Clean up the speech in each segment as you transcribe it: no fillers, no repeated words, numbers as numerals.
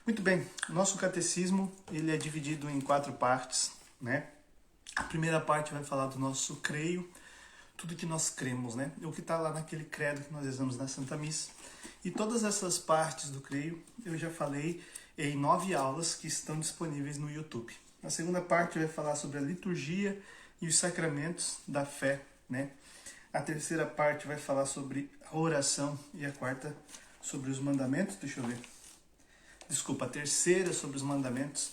Muito bem, o nosso catecismo ele é dividido em 4 partes, né? A primeira parte vai falar do nosso creio, tudo que nós cremos, né? O que está lá naquele credo que nós rezamos na Santa Missa. E todas essas partes do creio eu já falei em 9 aulas que estão disponíveis no YouTube. A segunda parte vai falar sobre a liturgia e os sacramentos da fé, né? A terceira parte vai falar sobre a oração e a quarta sobre os mandamentos. Deixa eu ver. Desculpa, a terceira sobre os mandamentos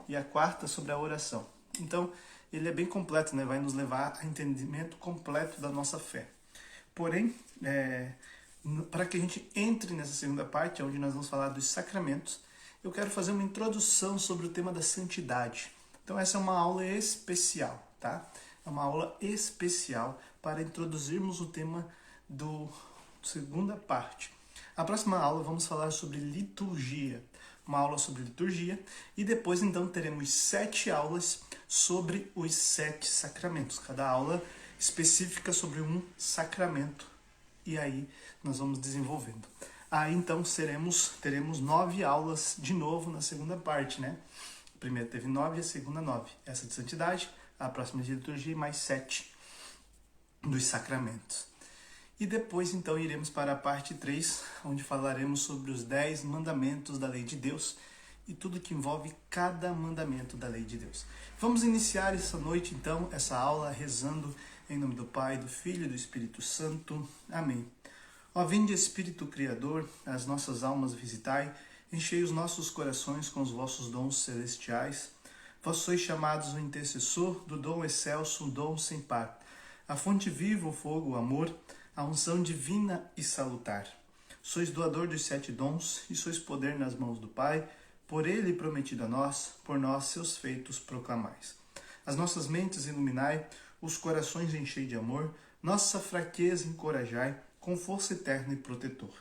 e a quarta sobre a oração. Então, ele é bem completo, né? Vai nos levar a entendimento completo da nossa fé. Porém, para que a gente entre nessa segunda parte, onde nós vamos falar dos sacramentos, eu quero fazer uma introdução sobre o tema da santidade. Então, essa é uma aula especial, tá? É uma aula especial para introduzirmos o tema da segunda parte. A próxima aula vamos falar sobre liturgia, uma aula sobre liturgia, e depois então teremos 7 aulas sobre os 7 sacramentos, cada aula específica sobre um sacramento, e aí nós vamos desenvolvendo. Aí então teremos 9 aulas de novo na segunda parte, né? A primeira teve 9 e a segunda 9. Essa de santidade, a próxima de liturgia e mais 7 dos sacramentos. E depois, então, iremos para a parte 3, onde falaremos sobre os 10 mandamentos da lei de Deus e tudo que envolve cada mandamento da lei de Deus. Vamos iniciar essa noite, então, essa aula rezando em nome do Pai, do Filho e do Espírito Santo. Amém. Ó, vinde Espírito Criador, as nossas almas visitai, enchei os nossos corações com os vossos dons celestiais. Vós sois chamados o intercessor do dom excelso, o dom sem par. A fonte viva, o fogo, o amor, a unção divina e salutar. Sois doador dos 7 dons e sois poder nas mãos do Pai, por ele prometido a nós, por nós seus feitos proclamais. As nossas mentes iluminai, os corações enchei de amor, nossa fraqueza encorajai, com força eterna e protetor.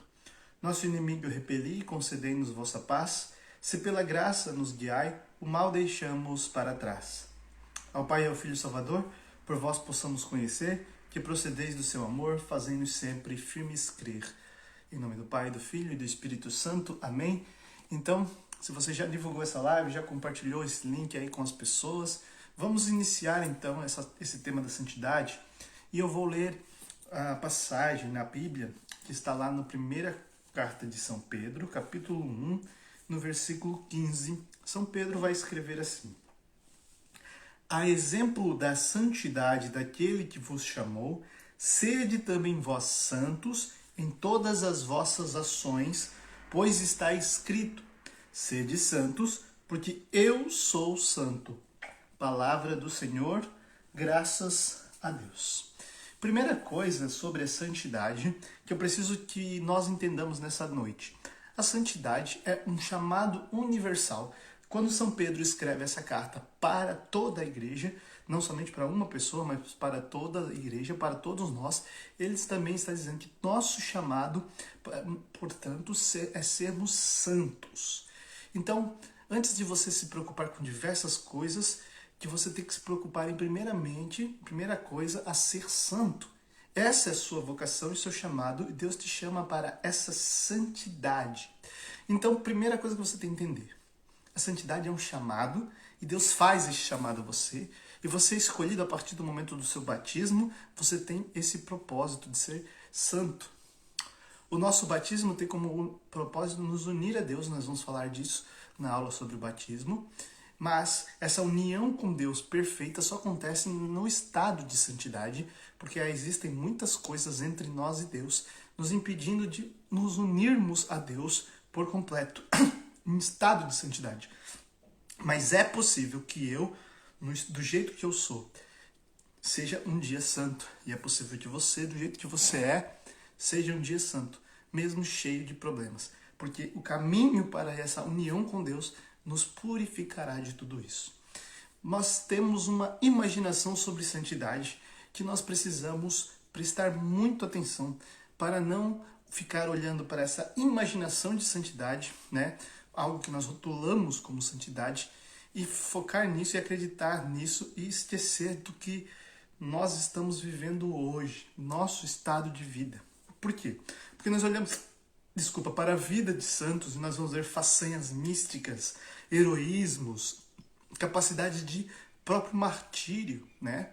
Nosso inimigo repeli e concedei-nos vossa paz, se pela graça nos guiai, o mal deixamos para trás. Ao Pai e ao Filho Salvador, por vós possamos conhecer, que procedeis do seu amor, fazendo sempre firmes crer. Em nome do Pai, do Filho e do Espírito Santo. Amém? Então, se você já divulgou essa live, já compartilhou esse link aí com as pessoas, vamos iniciar então esse tema da santidade. E eu vou ler a passagem na Bíblia, que está lá na primeira carta de São Pedro, capítulo 1, no versículo 15. São Pedro vai escrever assim: a exemplo da santidade daquele que vos chamou, sede também vós santos em todas as vossas ações, pois está escrito: sede santos, porque eu sou santo. Palavra do Senhor, graças a Deus. Primeira coisa sobre a santidade que eu preciso que nós entendamos nessa noite. A santidade é um chamado universal. Quando São Pedro escreve essa carta para toda a igreja, não somente para uma pessoa, mas para toda a igreja, para todos nós, ele também está dizendo que nosso chamado, portanto, é sermos santos. Então, antes de você se preocupar com diversas coisas, que você tem que se preocupar primeira coisa, a ser santo. Essa é a sua vocação e seu chamado, e Deus te chama para essa santidade. Então, primeira coisa que você tem que entender: a santidade é um chamado, e Deus faz esse chamado a você, e você é escolhido a partir do momento do seu batismo, você tem esse propósito de ser santo. O nosso batismo tem como propósito nos unir a Deus, nós vamos falar disso na aula sobre o batismo, mas essa união com Deus perfeita só acontece no estado de santidade, porque existem muitas coisas entre nós e Deus, nos impedindo de nos unirmos a Deus por completo, em estado de santidade. Mas é possível que eu, do jeito que eu sou, seja um dia santo. E é possível que você, do jeito que você é, seja um dia santo, mesmo cheio de problemas. Porque o caminho para essa união com Deus nos purificará de tudo isso. Nós temos uma imaginação sobre santidade que nós precisamos prestar muito atenção para não ficar olhando para essa imaginação de santidade, né? Algo que nós rotulamos como santidade, e focar nisso e acreditar nisso e esquecer do que nós estamos vivendo hoje, nosso estado de vida. Por quê? Porque nós olhamos para a vida de santos, e nós vamos ver façanhas místicas, heroísmos, capacidade de próprio martírio, né?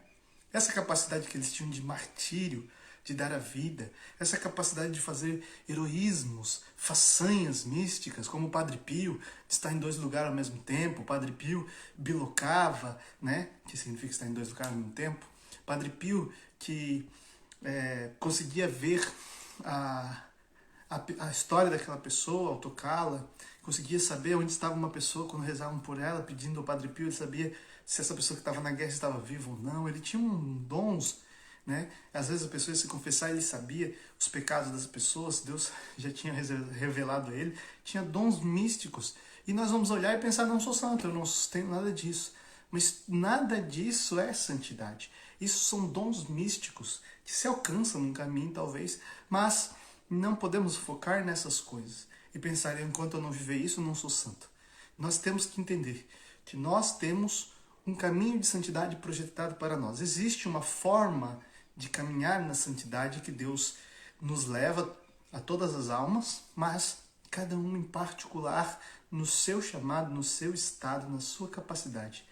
Essa capacidade que eles tinham de martírio, de dar a vida, essa capacidade de fazer heroísmos, façanhas místicas, como o Padre Pio, de estar em dois lugares ao mesmo tempo. O Padre Pio bilocava, né? Que significa estar em dois lugares ao mesmo tempo. Padre Pio que conseguia ver a história daquela pessoa ao tocá-la, conseguia saber onde estava uma pessoa quando rezavam por ela, pedindo ao Padre Pio. Ele sabia se essa pessoa que estava na guerra estava viva ou não. Ele tinha dons, né? Às vezes a pessoa ia se confessar, ele sabia os pecados das pessoas, Deus já tinha revelado a ele, tinha dons místicos. E nós vamos olhar e pensar, não sou santo, eu não tenho nada disso. Mas nada disso é santidade. Isso são dons místicos que se alcançam num caminho, talvez, mas não podemos focar nessas coisas e pensar, enquanto eu não viver isso, eu não sou santo. Nós temos que entender que nós temos um caminho de santidade projetado para nós. Existe uma forma de caminhar na santidade que Deus nos leva a todas as almas, mas cada um em particular, no seu chamado, no seu estado, na sua capacidade.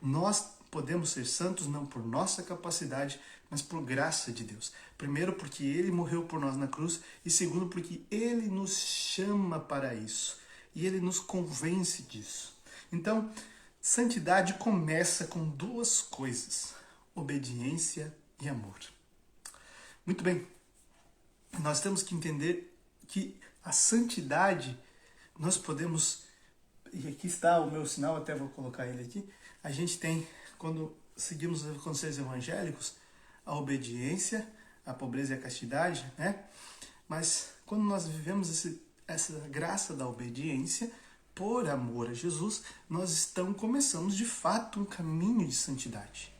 Nós podemos ser santos não por nossa capacidade, mas por graça de Deus. Primeiro, porque Ele morreu por nós na cruz, e segundo, porque Ele nos chama para isso e Ele nos convence disso. Então, santidade começa com duas coisas: obediência e amor. Muito bem, nós temos que entender que a santidade, nós podemos, e aqui está o meu sinal, até vou colocar ele aqui, a gente tem, quando seguimos os conselhos evangélicos, a obediência, a pobreza e a castidade, né? Mas quando nós vivemos essa graça da obediência, por amor a Jesus, nós começamos de fato um caminho de santidade.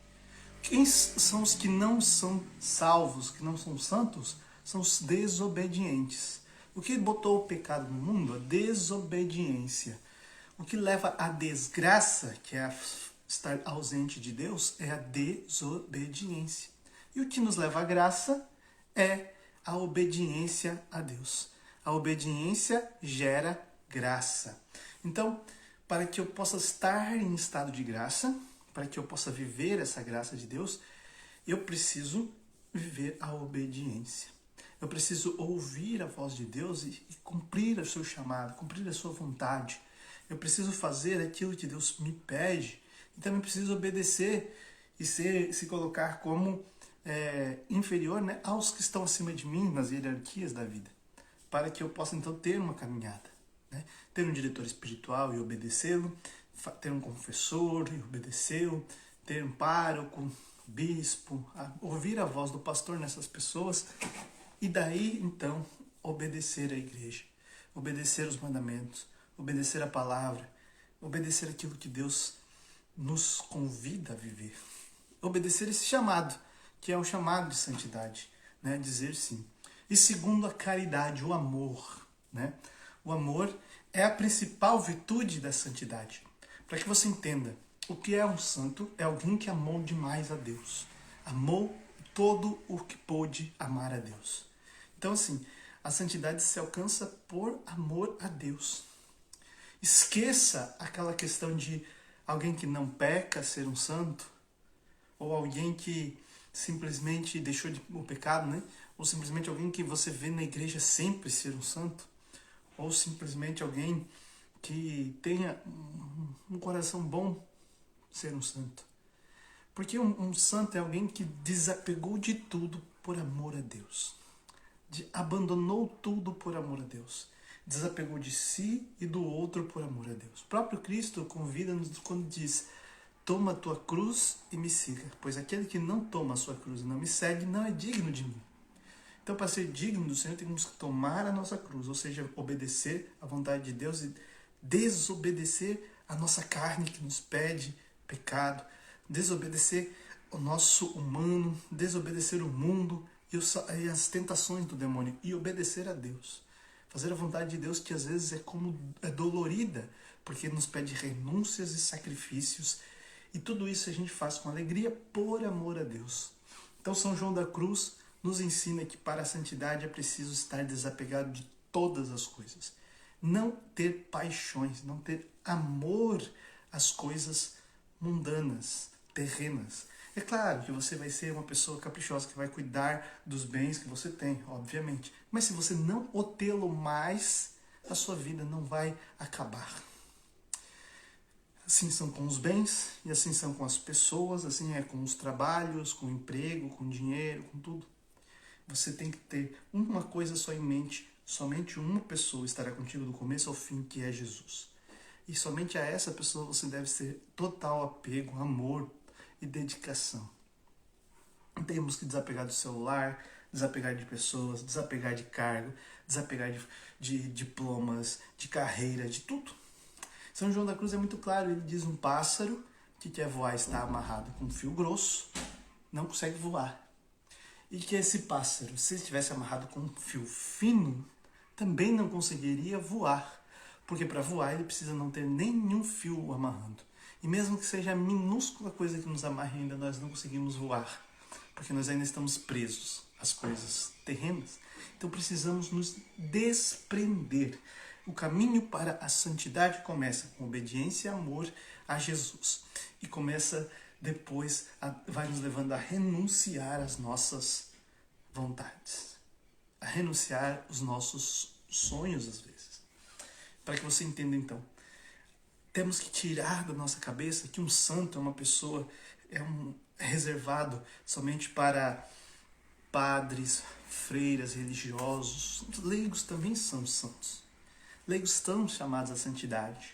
Quem são os que não são salvos, que não são santos? São os desobedientes. O que botou o pecado no mundo? A desobediência. O que leva à desgraça, que é estar ausente de Deus, é a desobediência. E o que nos leva à graça é a obediência a Deus. A obediência gera graça. Então, para que eu possa estar em estado de graça, para que eu possa viver essa graça de Deus, eu preciso viver a obediência. Eu preciso ouvir a voz de Deus e cumprir o seu chamado, cumprir a sua vontade. Eu preciso fazer aquilo que Deus me pede e também preciso obedecer e se colocar como inferior, né, aos que estão acima de mim nas hierarquias da vida, para que eu possa então ter uma caminhada, né? Ter um diretor espiritual e obedecê-lo, ter um confessor e obedecê-lo, ter um pároco, bispo, ouvir a voz do pastor nessas pessoas e daí então obedecer à igreja, obedecer os mandamentos, obedecer a palavra, obedecer aquilo que Deus nos convida a viver, obedecer esse chamado, que é o chamado de santidade, né? Dizer sim. E segundo, a caridade, o amor, né? O amor é a principal virtude da santidade. Para que você entenda, o que é um santo é alguém que amou demais a Deus. Amou todo o que pôde amar a Deus. Então, assim, a santidade se alcança por amor a Deus. Esqueça aquela questão de alguém que não peca ser um santo, ou alguém que simplesmente deixou o pecado, né? Ou simplesmente alguém que você vê na igreja sempre ser um santo, ou simplesmente alguém que tenha um coração bom ser um santo. Porque um santo é alguém que desapegou de tudo por amor a Deus. Abandonou tudo por amor a Deus. Desapegou de si e do outro por amor a Deus. O próprio Cristo convida-nos quando diz: toma a tua cruz e me siga, pois aquele que não toma a sua cruz e não me segue não é digno de mim. Então, para ser digno do Senhor, temos que tomar a nossa cruz, ou seja, obedecer à vontade de Deus e desobedecer a nossa carne que nos pede pecado, desobedecer o nosso humano, desobedecer o mundo e as tentações do demônio e obedecer a Deus. Fazer a vontade de Deus, que às vezes é dolorida, porque nos pede renúncias e sacrifícios, e tudo isso a gente faz com alegria por amor a Deus. Então São João da Cruz nos ensina que para a santidade é preciso estar desapegado de todas as coisas. Não ter paixões, não ter amor às coisas mundanas, terrenas. É claro que você vai ser uma pessoa caprichosa que vai cuidar dos bens que você tem, obviamente. Mas se você não o tê-lo mais, a sua vida não vai acabar. Assim são com os bens, e assim são com as pessoas, assim é com os trabalhos, com o emprego, com o dinheiro, com tudo. Você tem que ter uma coisa só em mente, somente uma pessoa estará contigo do começo ao fim, que é Jesus. E somente a essa pessoa você deve ter total apego, amor e dedicação. Temos que desapegar do celular, desapegar de pessoas, desapegar de cargo, desapegar de diplomas, de carreira, de tudo. São João da Cruz é muito claro, ele diz: um pássaro que quer voar está amarrado com um fio grosso, não consegue voar. E que esse pássaro, se estivesse amarrado com um fio fino, também não conseguiria voar. Porque para voar ele precisa não ter nenhum fio amarrando. E mesmo que seja a minúscula coisa que nos amarre ainda, nós não conseguimos voar. Porque nós ainda estamos presos às coisas terrenas. Então precisamos nos desprender. O caminho para a santidade começa com obediência e amor a Jesus. E começa depois, vai nos levando a renunciar às nossas vontades. A renunciar os nossos sonhos, às vezes. Para que você entenda, então. Temos que tirar da nossa cabeça que um santo é uma pessoa, é reservado somente para padres, freiras, religiosos. Leigos também são santos. Leigos estão chamados à santidade.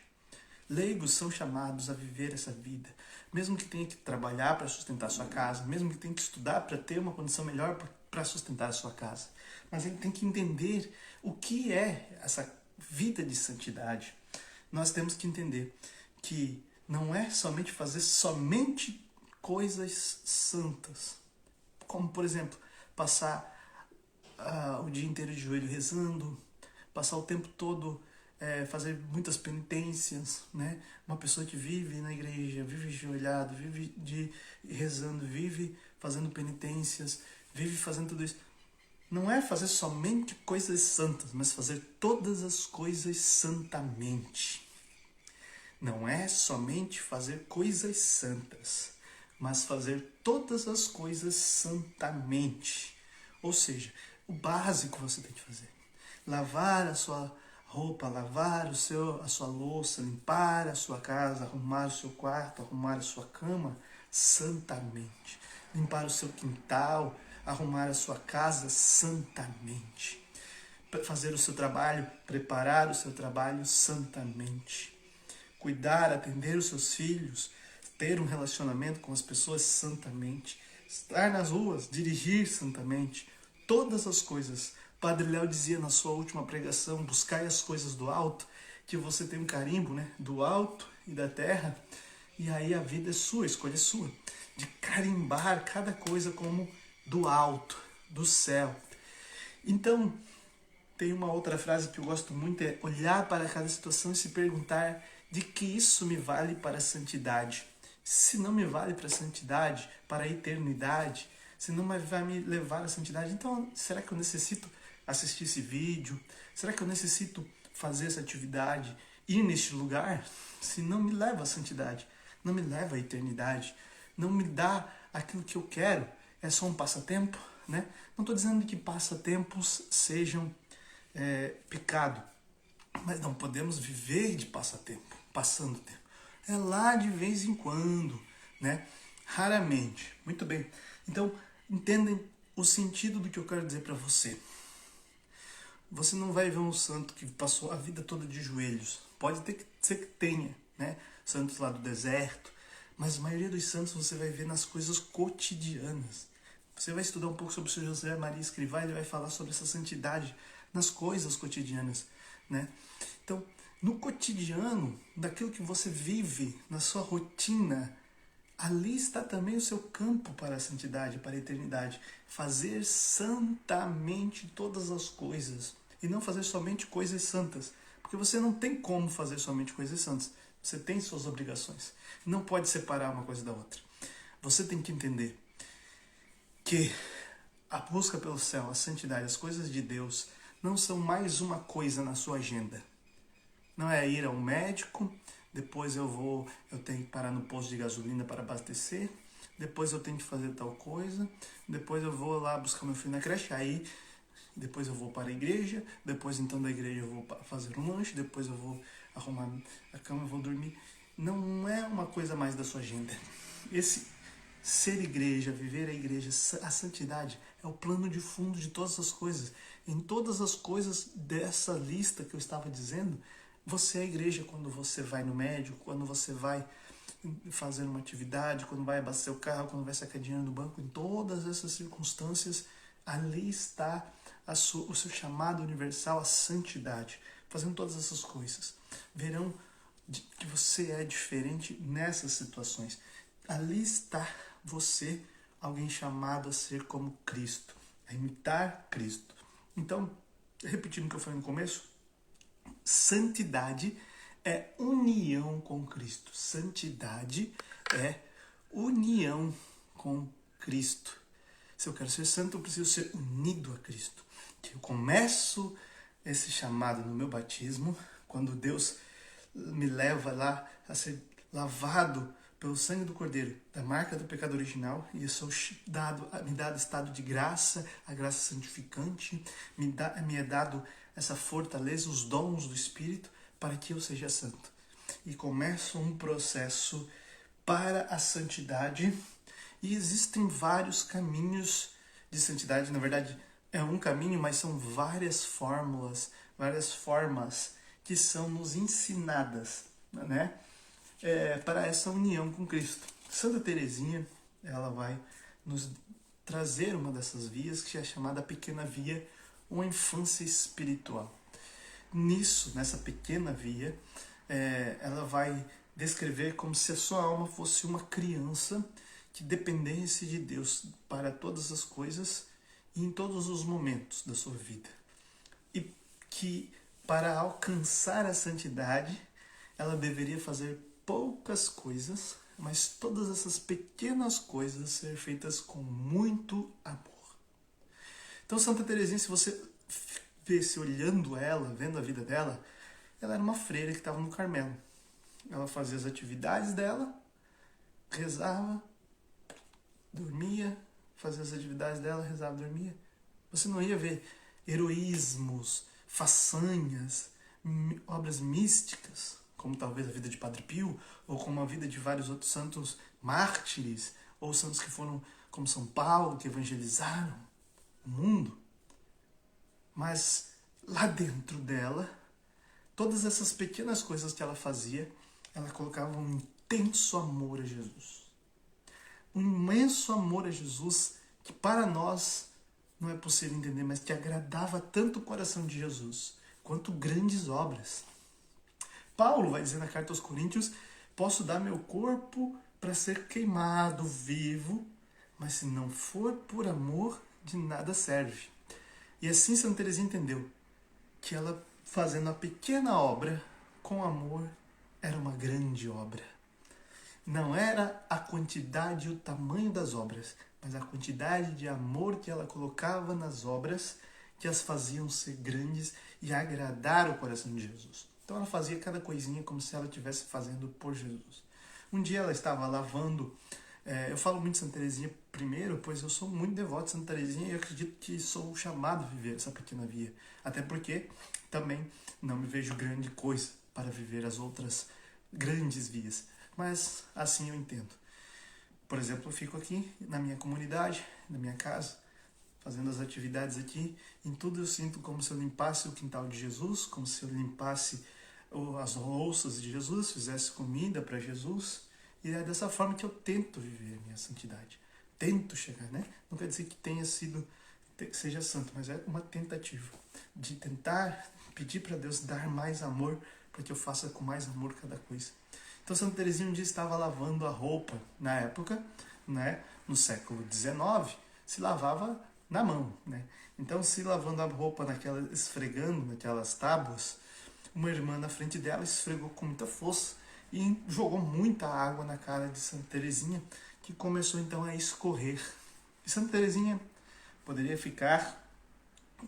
Leigos são chamados a viver essa vida. Mesmo que tenha que trabalhar para sustentar a sua casa, mesmo que tenha que estudar para ter uma condição melhor para sustentar a sua casa. Mas ele tem que entender o que é essa vida de santidade. Nós temos que entender que não é somente fazer somente coisas santas. Como, por exemplo, passar o dia inteiro de joelho rezando, passar o tempo todo fazer muitas penitências, né? Uma pessoa que vive na igreja, vive ajoelhado, vive rezando, vive fazendo penitências, vive fazendo tudo isso. Não é fazer somente coisas santas, mas fazer todas as coisas santamente. Não é somente fazer coisas santas, mas fazer todas as coisas santamente. Ou seja, o básico você tem que fazer. Lavar a sua roupa, lavar a sua louça, limpar a sua casa, arrumar o seu quarto, arrumar a sua cama santamente. Limpar o seu quintal, arrumar a sua casa santamente. Fazer o seu trabalho, preparar o seu trabalho santamente. Cuidar, atender os seus filhos, ter um relacionamento com as pessoas santamente. Estar nas ruas, dirigir santamente. Todas as coisas. Padre Léo dizia na sua última pregação: buscai as coisas do alto, que você tem um carimbo, né, do alto e da terra, e aí a vida é sua, a escolha é sua, de carimbar cada coisa como do alto, do céu. Então, tem uma outra frase que eu gosto muito, é olhar para cada situação e se perguntar de que isso me vale para a santidade. Se não me vale para a santidade, para a eternidade, se não vai me levar à santidade, então será que eu necessito assistir esse vídeo? Será que eu necessito fazer essa atividade? Ir neste lugar? Se não me leva à santidade, não me leva à eternidade, não me dá aquilo que eu quero, é só um passatempo, né? Não estou dizendo que passatempos sejam pecado, mas não podemos viver de passatempo, passando tempo. É lá de vez em quando, né? Raramente. Muito bem. Então, entendem o sentido do que eu quero dizer para você. Você não vai ver um santo que passou a vida toda de joelhos. Pode ser que tenha, né? Santos lá do deserto. Mas a maioria dos santos você vai ver nas coisas cotidianas. Você vai estudar um pouco sobre o São José Maria Escrivá, ele vai falar sobre essa santidade nas coisas cotidianas, né? Então, no cotidiano, daquilo que você vive, na sua rotina, ali está também o seu campo para a santidade, para a eternidade. Fazer santamente todas as coisas. E não fazer somente coisas santas. Porque você não tem como fazer somente coisas santas. Você tem suas obrigações. Não pode separar uma coisa da outra. Você tem que entender que a busca pelo céu, a santidade, as coisas de Deus, não são mais uma coisa na sua agenda. Não é ir ao médico, depois eu tenho que parar no posto de gasolina para abastecer, depois eu tenho que fazer tal coisa, depois eu vou lá buscar meu filho na creche, aí depois eu vou para a igreja, depois então da igreja eu vou fazer um lanche, depois eu vou arrumar a cama, eu vou dormir. Não é uma coisa mais da sua agenda. Esse ser igreja, viver a igreja, a santidade é o plano de fundo de todas as coisas. Em todas as coisas dessa lista que eu estava dizendo, você é igreja quando você vai no médico, quando você vai fazer uma atividade, quando vai abastecer o carro, quando vai sacar dinheiro no banco, em todas essas circunstâncias, ali está o seu chamado universal à santidade, fazendo todas essas coisas. Verão que você é diferente nessas situações. Ali está você, alguém chamado a ser como Cristo, a imitar Cristo. Então, repetindo o que eu falei no começo, santidade é união com Cristo. Santidade é união com Cristo. Se eu quero ser santo, eu preciso ser unido a Cristo. Eu começo esse chamado no meu batismo, quando Deus me leva lá a ser lavado pelo sangue do Cordeiro, da marca do pecado original, e eu sou me dado estado de graça, a graça santificante, me é dado essa fortaleza, os dons do Espírito, para que eu seja santo. E começo um processo para a santidade, e existem vários caminhos de santidade. Na verdade, é um caminho, mas são várias fórmulas, várias formas que são nos ensinadas, né? Para essa união com Cristo. Santa Teresinha, ela vai nos trazer uma dessas vias, que é chamada pequena via, uma infância espiritual. Nessa pequena via, ela vai descrever como se a sua alma fosse uma criança que dependesse de Deus para todas as coisas e em todos os momentos da sua vida. E que para alcançar a santidade, ela deveria fazer poucas coisas, mas todas essas pequenas coisas ser feitas com muito amor. Então, Santa Teresinha, se você vê-se olhando ela, vendo a vida dela, ela era uma freira que estava no Carmelo. Ela fazia as atividades dela, rezava, dormia, fazia as atividades dela, rezava, dormia. Você não ia ver heroísmos, façanhas, obras místicas, como talvez a vida de Padre Pio, ou como a vida de vários outros santos mártires, ou santos que foram como São Paulo, que evangelizaram o mundo. Mas lá dentro dela, todas essas pequenas coisas que ela fazia, ela colocava um intenso amor a Jesus. Um imenso amor a Jesus que para nós não é possível entender, mas que agradava tanto o coração de Jesus, quanto grandes obras. Paulo vai dizer na carta aos Coríntios: posso dar meu corpo para ser queimado vivo, mas se não for por amor, de nada serve. E assim Santa Teresinha entendeu que ela, fazendo a pequena obra com amor, era uma grande obra. Não era a quantidade e o tamanho das obras, mas a quantidade de amor que ela colocava nas obras que as faziam ser grandes e agradar o coração de Jesus. Então ela fazia cada coisinha como se ela estivesse fazendo por Jesus. Um dia ela estava lavando, eu falo muito de Santa Teresinha primeiro, pois eu sou muito devoto de Santa Teresinha e acredito que sou chamado a viver essa pequena via. Até porque também não me vejo grande coisa para viver as outras grandes vias. Mas assim eu entendo. Por exemplo, eu fico aqui na minha comunidade, na minha casa, fazendo as atividades aqui. Em tudo eu sinto como se eu limpasse o quintal de Jesus, como se eu limpasse as louças de Jesus, fizesse comida para Jesus. E é dessa forma que eu tento viver a minha santidade. Tento chegar, né? Não quer dizer que seja santo, mas é uma tentativa de tentar pedir para Deus dar mais amor, para que eu faça com mais amor cada coisa. Então Santa Teresinha um dia estava lavando a roupa. Na época, né, no século XIX, se lavava na mão, né? Então, se lavando a roupa esfregando naquelas tábuas, uma irmã na frente dela esfregou com muita força e jogou muita água na cara de Santa Teresinha, que começou então a escorrer. E Santa Teresinha poderia ficar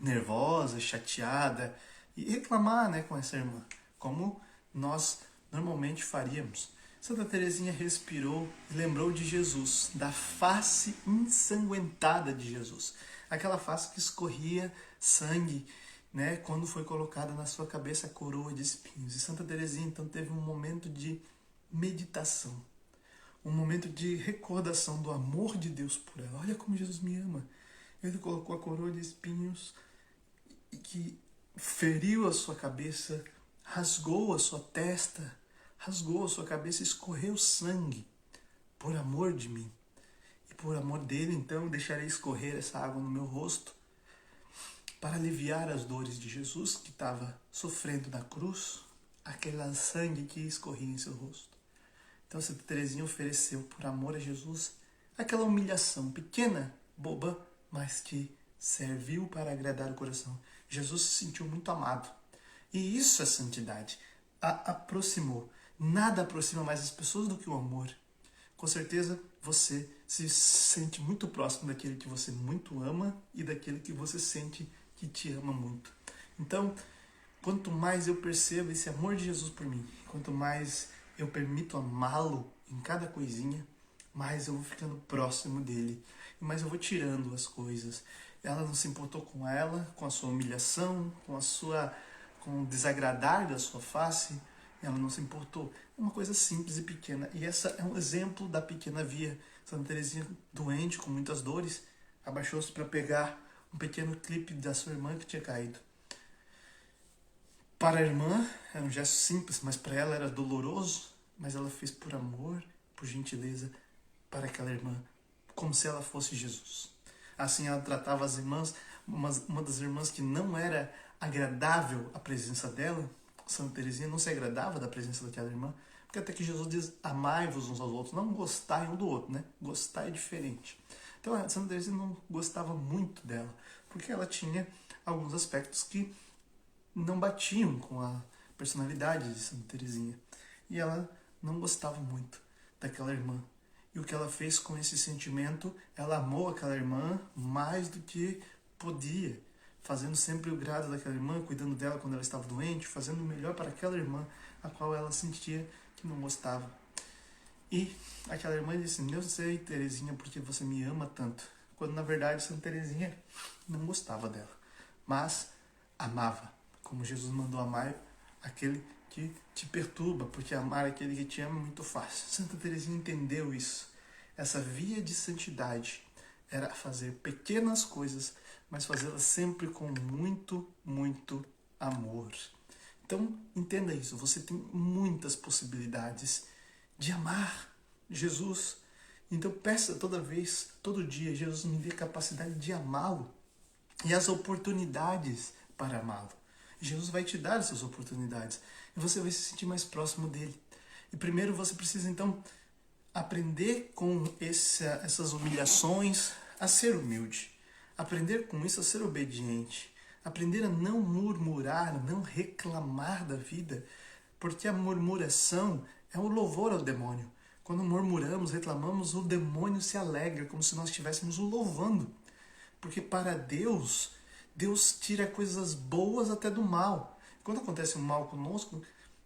nervosa, chateada e reclamar, né, com essa irmã, como nós normalmente faríamos. Santa Teresinha respirou e lembrou de Jesus, da face ensanguentada de Jesus, aquela face que escorria sangue, né, quando foi colocada na sua cabeça a coroa de espinhos. E Santa Teresinha então teve um momento de meditação, um momento de recordação do amor de Deus por ela. Olha como Jesus me ama. Ele colocou a coroa de espinhos e que feriu a sua cabeça, rasgou a sua testa, rasgou a sua cabeça e escorreu sangue por amor de mim. E por amor dele, então, eu deixarei escorrer essa água no meu rosto para aliviar as dores de Jesus que estava sofrendo na cruz, aquele sangue que escorria em seu rosto. Então, Santa Teresinha ofereceu, por amor a Jesus, aquela humilhação pequena, boba, mas que serviu para agradar o coração. Jesus se sentiu muito amado. E isso é santidade. Aproximou. Nada aproxima mais as pessoas do que o amor. Com certeza você se sente muito próximo daquele que você muito ama e daquele que você sente que te ama muito. Então, quanto mais eu percebo esse amor de Jesus por mim, quanto mais eu permito amá-lo em cada coisinha, mais eu vou ficando próximo dele. E mais eu vou tirando as coisas. Ela não se importou com ela, com a sua humilhação, com o desagradar da sua face. Ela não se importou. É uma coisa simples e pequena. E essa é um exemplo da pequena via. Santa Teresinha, doente, com muitas dores, abaixou-se para pegar um pequeno clipe da sua irmã que tinha caído. Para a irmã era um gesto simples, mas para ela era doloroso. Mas ela fez por amor, por gentileza, para aquela irmã, como se ela fosse Jesus. Assim ela tratava as irmãs, uma das irmãs que não era agradável a presença dela. Santa Teresinha não se agradava da presença daquela irmã, porque até que Jesus diz, amai-vos uns aos outros, não gostai um do outro, né? Gostar é diferente. Então a Santa Teresinha não gostava muito dela, porque ela tinha alguns aspectos que não batiam com a personalidade de Santa Teresinha. E ela não gostava muito daquela irmã. E o que ela fez com esse sentimento, ela amou aquela irmã mais do que podia, fazendo sempre o grado daquela irmã, cuidando dela quando ela estava doente, fazendo o melhor para aquela irmã, a qual ela sentia que não gostava. E aquela irmã disse, eu sei, Teresinha, porque você me ama tanto. Quando na verdade Santa Teresinha não gostava dela, mas amava, como Jesus mandou amar aquele que te perturba, porque amar aquele que te ama é muito fácil. Santa Teresinha entendeu isso. Essa via de santidade era fazer pequenas coisas, mas fazê-las sempre com muito, muito amor. Então, entenda isso. Você tem muitas possibilidades de amar Jesus. Então, peça toda vez, todo dia, Jesus me dê capacidade de amá-lo e as oportunidades para amá-lo. Jesus vai te dar essas oportunidades e você vai se sentir mais próximo dele. E primeiro você precisa, então, aprender com essas humilhações a ser humilde. Aprender com isso a ser obediente. Aprender a não murmurar, não reclamar da vida, porque a murmuração é um louvor ao demônio. Quando murmuramos, reclamamos, o demônio se alegra, como se nós estivéssemos o louvando. Porque para Deus, Deus tira coisas boas até do mal. Quando acontece um mal conosco,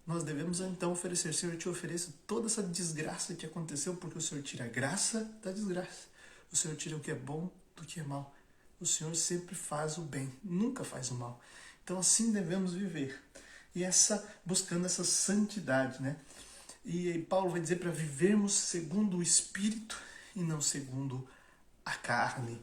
nós devemos então oferecer, Senhor, eu te ofereço toda essa desgraça que aconteceu, porque o Senhor tira a graça da desgraça. O Senhor tira o que é bom do que é mal. O Senhor sempre faz o bem, nunca faz o mal. Então assim devemos viver. E buscando essa santidade, né? E Paulo vai dizer para vivermos segundo o Espírito e não segundo a carne,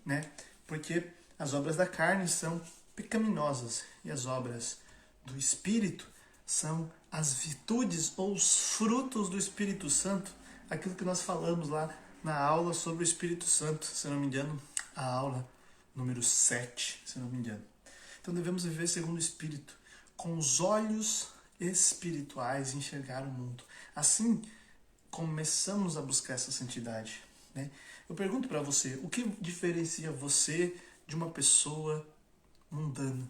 né? Porque as obras da carne são pecaminosas e as obras do Espírito são as virtudes ou os frutos do Espírito Santo, aquilo que nós falamos lá na aula sobre o Espírito Santo, se não me engano, a aula número 7, se não me engano. Então devemos viver segundo o Espírito, com os olhos espirituais, enxergar o mundo. Assim, começamos a buscar essa santidade, né? Eu pergunto para você, o que diferencia você de uma pessoa mundana?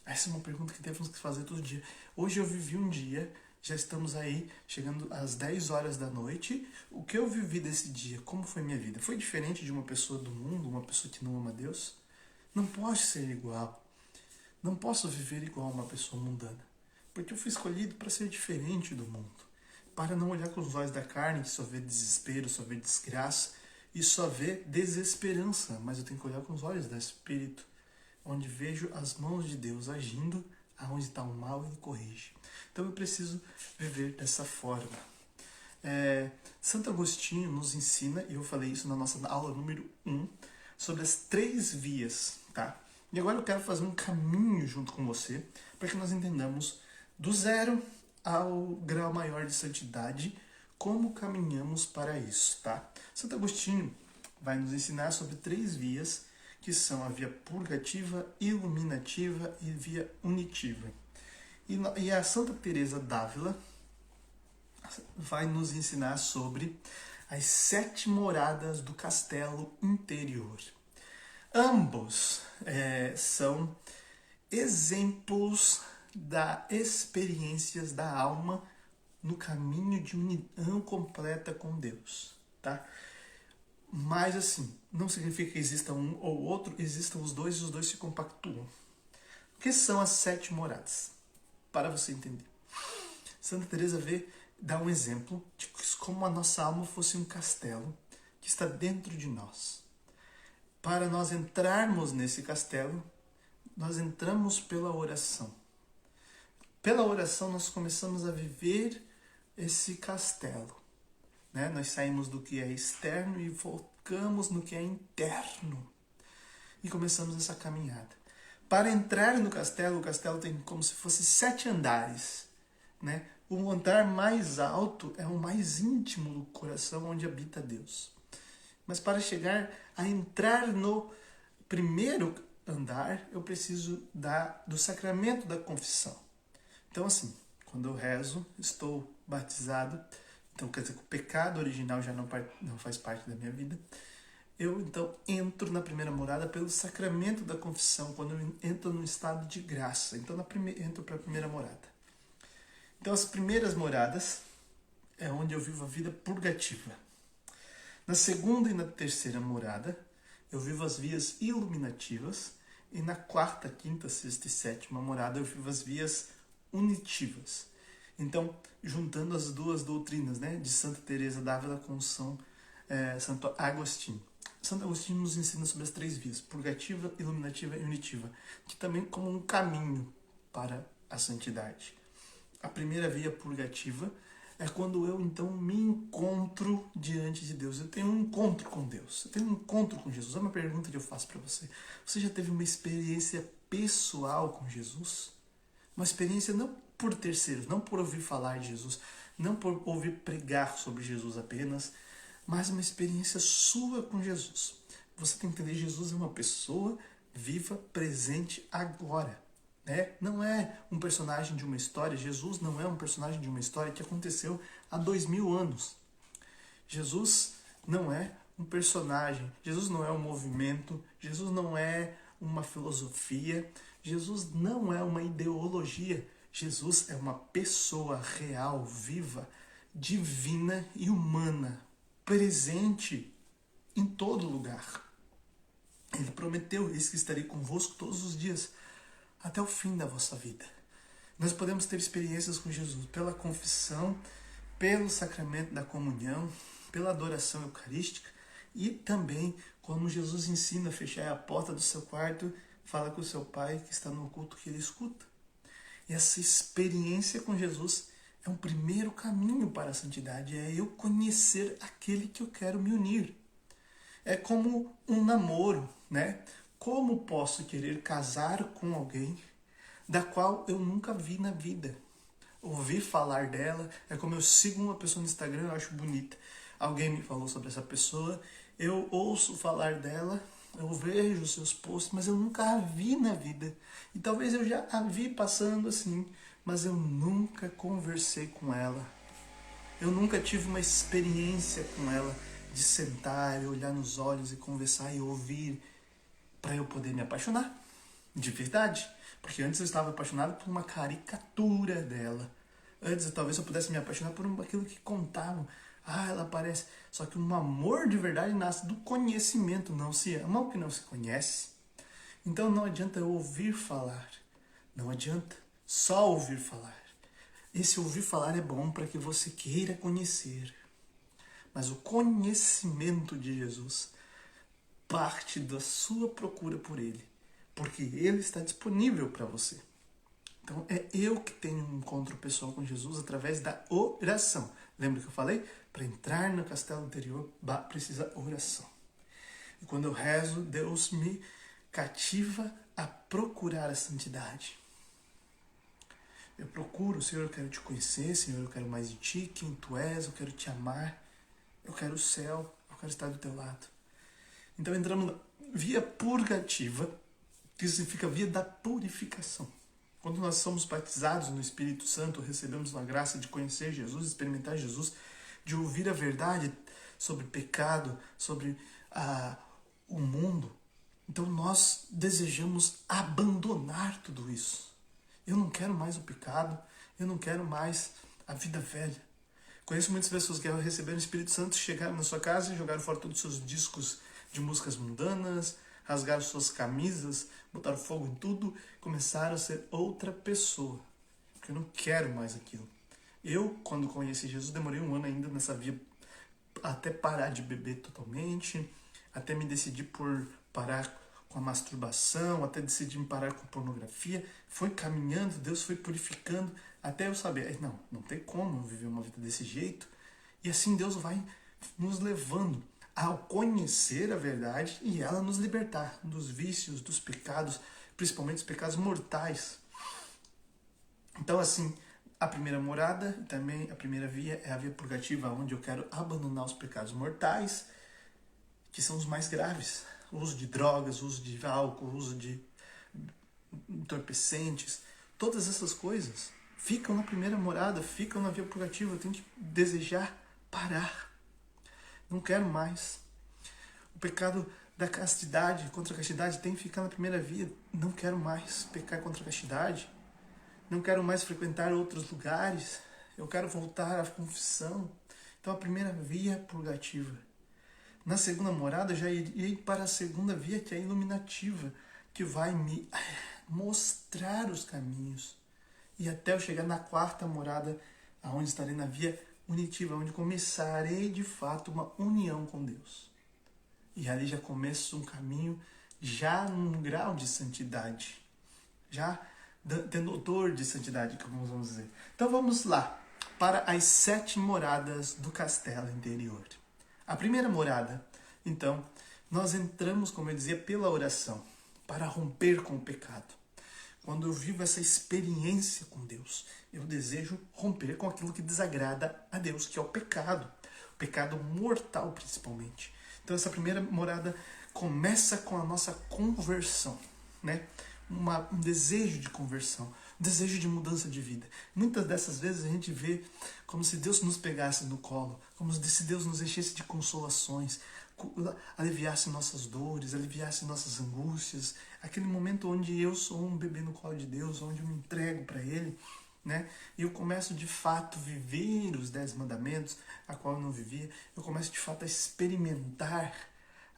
Essa é uma pergunta que devemos fazer todo dia. Hoje eu vivi um dia, já estamos aí, chegando às 10 horas da noite. O que eu vivi desse dia? Como foi minha vida? Foi diferente de uma pessoa do mundo, uma pessoa que não ama Deus? Não pode ser igual. Não posso viver igual a uma pessoa mundana. Porque eu fui escolhido para ser diferente do mundo. Para não olhar com os olhos da carne, que só vê desespero, só vê desgraça e só vê desesperança. Mas eu tenho que olhar com os olhos do Espírito, onde vejo as mãos de Deus agindo, aonde está o mal ele corrige. Então eu preciso viver dessa forma. Santo Agostinho nos ensina, e eu falei isso na nossa aula número 1, sobre as 3 vias, tá? E agora eu quero fazer um caminho junto com você, para que nós entendamos do 0 ao grau maior de santidade, como caminhamos para isso, tá? Santo Agostinho vai nos ensinar sobre 3 vias, que são a via purgativa, iluminativa e via unitiva. E a Santa Teresa d'Ávila vai nos ensinar sobre as 7 moradas do castelo interior. Ambos são exemplos das experiências da alma no caminho de união completa com Deus, tá? Mas assim, não significa que exista um ou outro, existam os dois e os dois se compactuam. O que são as 7 moradas? Para você entender. Santa Teresa dá um exemplo de como a nossa alma fosse um castelo que está dentro de nós. Para nós entrarmos nesse castelo, nós entramos pela oração. Pela oração nós começamos a viver esse castelo. Né? Nós saímos do que é externo e focamos no que é interno. E começamos essa caminhada. Para entrar no castelo, o castelo tem como se fosse 7 andares. Né? O andar mais alto é o mais íntimo do coração, onde habita Deus. Mas para chegar a entrar no primeiro andar, eu preciso do sacramento da confissão. Então assim, quando eu rezo, estou batizado, então quer dizer que o pecado original já não faz parte da minha vida. Eu então entro na primeira morada pelo sacramento da confissão, quando eu entro no estado de graça. Então entro para a primeira morada. Então as primeiras moradas é onde eu vivo a vida purgativa. Na segunda e na terceira morada, eu vivo as vias iluminativas. E na quarta, quinta, sexta e sétima morada, eu vivo as vias unitivas. Então, juntando as duas doutrinas, né, de Santa Teresa d'Ávila com Santo Agostinho. Santo Agostinho nos ensina sobre as 3 vias, purgativa, iluminativa e unitiva, que também como um caminho para a santidade. A primeira via purgativa é quando eu, então, me encontro diante de Deus. Eu tenho um encontro com Deus. Eu tenho um encontro com Jesus. É uma pergunta que eu faço para você. Você já teve uma experiência pessoal com Jesus? Uma experiência não por terceiros, não por ouvir falar de Jesus, não por ouvir pregar sobre Jesus apenas, mas uma experiência sua com Jesus. Você tem que entender, Jesus é uma pessoa viva, presente agora. Não é um personagem de uma história. Jesus não é um personagem de uma história que aconteceu há 2000 anos. Jesus não é um personagem. Jesus não é um movimento. Jesus não é uma filosofia. Jesus não é uma ideologia. Jesus é uma pessoa real, viva, divina e humana, presente em todo lugar. Ele prometeu: eis que estarei convosco todos os dias, até o fim da vossa vida. Nós podemos ter experiências com Jesus pela confissão, pelo sacramento da comunhão, pela adoração eucarística e também como Jesus ensina a fechar a porta do seu quarto, fala com o seu Pai que está no oculto que ele escuta. E essa experiência com Jesus é um primeiro caminho para a santidade, é eu conhecer aquele que eu quero me unir. É como um namoro, né? Como posso querer casar com alguém da qual eu nunca vi na vida? Ouvir falar dela, é como eu sigo uma pessoa no Instagram, eu acho bonita. Alguém me falou sobre essa pessoa, eu ouço falar dela, eu vejo os seus posts, mas eu nunca a vi na vida. E talvez eu já a vi passando assim, mas eu nunca conversei com ela. Eu nunca tive uma experiência com ela de sentar e olhar nos olhos e conversar e ouvir, para eu poder me apaixonar, de verdade. Porque antes eu estava apaixonado por uma caricatura dela. Antes talvez eu pudesse me apaixonar por aquilo que contavam. Ela parece. Só que um amor de verdade nasce do conhecimento. Não se ama o que não se conhece. Então não adianta eu ouvir falar. Não adianta só ouvir falar. Esse ouvir falar é bom para que você queira conhecer. Mas o conhecimento de Jesus parte da sua procura por Ele. Porque Ele está disponível para você. Então é eu que tenho um encontro pessoal com Jesus através da oração. Lembra que eu falei? Para entrar no castelo interior precisa oração. E quando eu rezo, Deus me cativa a procurar a santidade. Eu procuro, Senhor, eu quero te conhecer, Senhor, eu quero mais de ti, quem tu és, eu quero te amar, eu quero o céu, eu quero estar do teu lado. Então entramos na via purgativa, que significa via da purificação. Quando nós somos batizados no Espírito Santo, recebemos a graça de conhecer Jesus, experimentar Jesus, de ouvir a verdade sobre pecado, sobre o mundo. Então nós desejamos abandonar tudo isso. Eu não quero mais o pecado, eu não quero mais a vida velha. Conheço muitas pessoas que ao receber o Espírito Santo chegaram na sua casa e jogaram fora todos os seus discos de músicas mundanas, rasgaram suas camisas, botaram fogo em tudo, começaram a ser outra pessoa. Porque eu não quero mais aquilo. Eu, quando conheci Jesus, demorei 1 ano ainda nessa via até parar de beber totalmente, até me decidir por parar com a masturbação, até decidir me parar com a pornografia. Foi caminhando, Deus foi purificando, até eu saber, não tem como eu viver uma vida desse jeito. E assim Deus vai nos levando ao conhecer a verdade e ela nos libertar dos vícios, dos pecados, principalmente os pecados mortais. Então assim, a primeira morada, também a primeira via é a via purgativa, onde eu quero abandonar os pecados mortais, que são os mais graves. O uso de drogas, o uso de álcool, o uso de entorpecentes, todas essas coisas ficam na primeira morada, ficam na via purgativa. Eu tenho que desejar parar. Não quero mais. O pecado da castidade, contra a castidade, tem que ficar na primeira via. Não quero mais pecar contra a castidade. Não quero mais frequentar outros lugares. Eu quero voltar à confissão. Então a primeira via purgativa. Na segunda morada, já irei para a segunda via, que é a iluminativa, que vai me mostrar os caminhos. E até eu chegar na quarta morada, onde estarei na via unitiva, onde começarei de fato uma união com Deus. E ali já começo um caminho já num grau de santidade, já tendo odor de santidade, como vamos dizer. Então vamos lá, para as 7 moradas do castelo interior. A primeira morada, então, nós entramos, como eu dizia, pela oração, para romper com o pecado. Quando eu vivo essa experiência com Deus, eu desejo romper com aquilo que desagrada a Deus, que é o pecado mortal principalmente. Então essa primeira morada começa com a nossa conversão, né? Um desejo de conversão, um desejo de mudança de vida. Muitas dessas vezes a gente vê como se Deus nos pegasse no colo, como se Deus nos enchesse de consolações, aliviasse nossas dores, aliviasse nossas angústias. Aquele momento onde eu sou um bebê no colo de Deus, onde eu me entrego para Ele, né? E eu começo de fato a viver os 10 mandamentos, a qual eu não vivia. Eu começo de fato a experimentar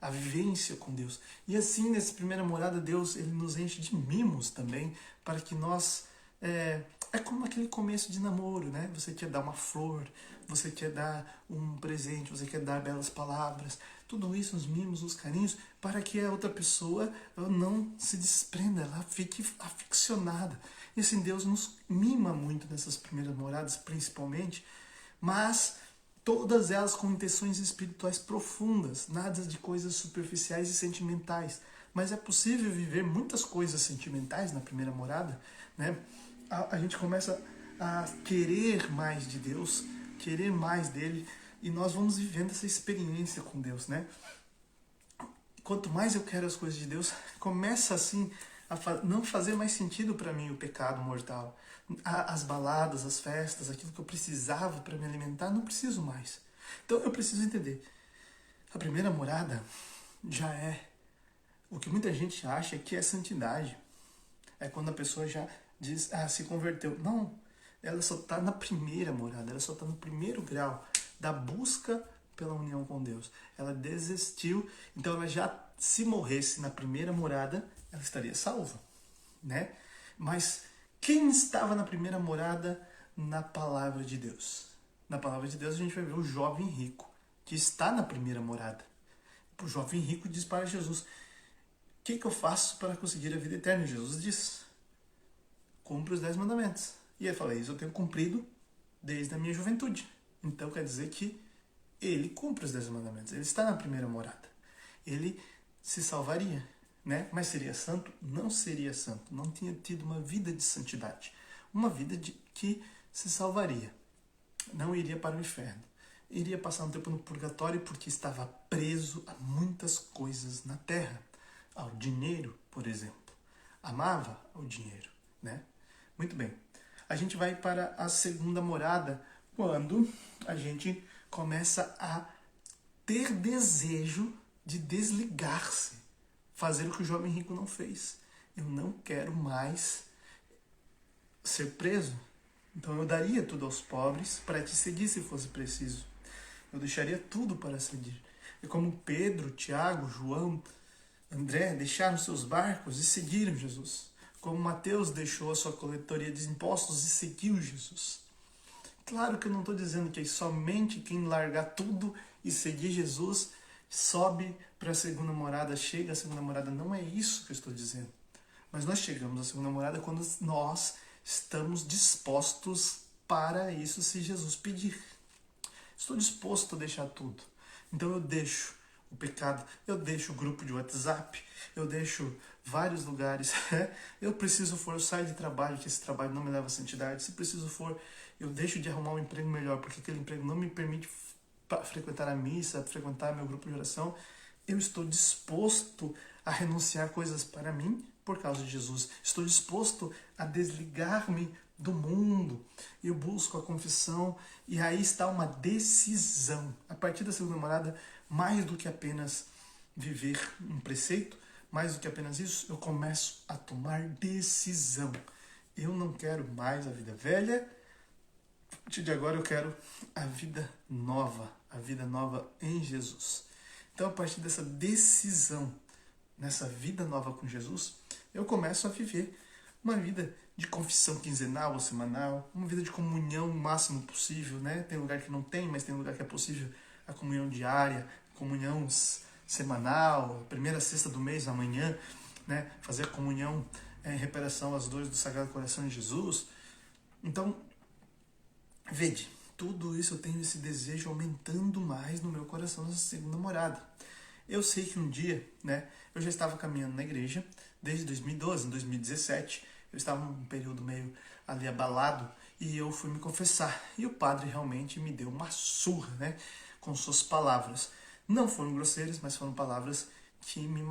a vivência com Deus. E assim, nessa primeira morada, Deus ele nos enche de mimos também, para que nós... É como aquele começo de namoro, né? Você quer dar uma flor, você quer dar um presente, você quer dar belas palavras. Tudo isso, os mimos, os carinhos, para que a outra pessoa não se desprenda, ela fique aficionada. E assim, Deus nos mima muito nessas primeiras moradas, principalmente, mas todas elas com intenções espirituais profundas, nada de coisas superficiais e sentimentais. Mas é possível viver muitas coisas sentimentais na primeira morada, né? A gente começa a querer mais de Deus, querer mais dele, e nós vamos vivendo essa experiência com Deus, né? Quanto mais eu quero as coisas de Deus, começa assim a não fazer mais sentido para mim o pecado mortal. As baladas, as festas, aquilo que eu precisava para me alimentar, não preciso mais. Então eu preciso entender. A primeira morada já é o que muita gente acha que é santidade. É quando a pessoa já diz, se converteu. Não, ela só está na primeira morada, ela só está no primeiro grau da busca pela união com Deus. Ela desistiu, então ela já, se morresse na primeira morada, ela estaria salva, né? Mas quem estava na primeira morada? Na palavra de Deus. Na palavra de Deus a gente vai ver o jovem rico, que está na primeira morada. O jovem rico diz para Jesus: o que eu faço para conseguir a vida eterna? E Jesus diz: cumpre os 10 mandamentos. E ele fala: isso eu tenho cumprido desde a minha juventude. Então quer dizer que ele cumpre os 10 mandamentos. Ele está na primeira morada. Ele se salvaria, né? Mas seria santo? Não seria santo. Não tinha tido uma vida de santidade. Uma vida que se salvaria. Não iria para o inferno. Iria passar um tempo no purgatório porque estava preso a muitas coisas na terra. Ao dinheiro, por exemplo. Amava o dinheiro, né? Muito bem. A gente vai para a segunda morada quando a gente começa a ter desejo de desligar-se. Fazer o que o jovem rico não fez. Eu não quero mais ser preso. Então eu daria tudo aos pobres para te seguir se fosse preciso. Eu deixaria tudo para seguir. É como Pedro, Tiago, João, André deixaram seus barcos e seguiram Jesus. Como Mateus deixou a sua coletoria de impostos e seguiu Jesus. Claro que eu não estou dizendo que somente quem largar tudo e seguir Jesus sobe para a segunda morada, chega à segunda morada. Não é isso que eu estou dizendo. Mas nós chegamos à segunda morada quando nós estamos dispostos para isso se Jesus pedir. Estou disposto a deixar tudo. Então eu deixo o pecado, eu deixo o grupo de WhatsApp, eu deixo vários lugares. Eu preciso for, eu saio de trabalho, que esse trabalho não me leva à santidade. Se preciso for, eu deixo de arrumar um emprego melhor, porque aquele emprego não me permite frequentar a missa, frequentar meu grupo de oração. Eu estou disposto a renunciar coisas para mim por causa de Jesus. Estou disposto a desligar-me do mundo. Eu busco a confissão e aí está uma decisão. A partir da segunda morada, mais do que apenas viver um preceito, mais do que apenas isso, eu começo a tomar decisão. Eu não quero mais a vida velha. A partir de agora eu quero a vida nova em Jesus. Então, a partir dessa decisão, nessa vida nova com Jesus, eu começo a viver uma vida de confissão quinzenal ou semanal, uma vida de comunhão o máximo possível, né? Tem lugar que não tem, mas tem lugar que é possível a comunhão diária, comunhão semanal, primeira sexta do mês, amanhã, né? Fazer a comunhão em reparação às dores do Sagrado Coração de Jesus. Então, vede, tudo isso eu tenho esse desejo aumentando mais no meu coração nessa segunda morada. Eu sei que um dia, né, eu já estava caminhando na igreja, desde 2012, em 2017, eu estava num período meio ali abalado, e eu fui me confessar. E o padre realmente me deu uma surra, né, com suas palavras. Não foram grosseiras, mas foram palavras que me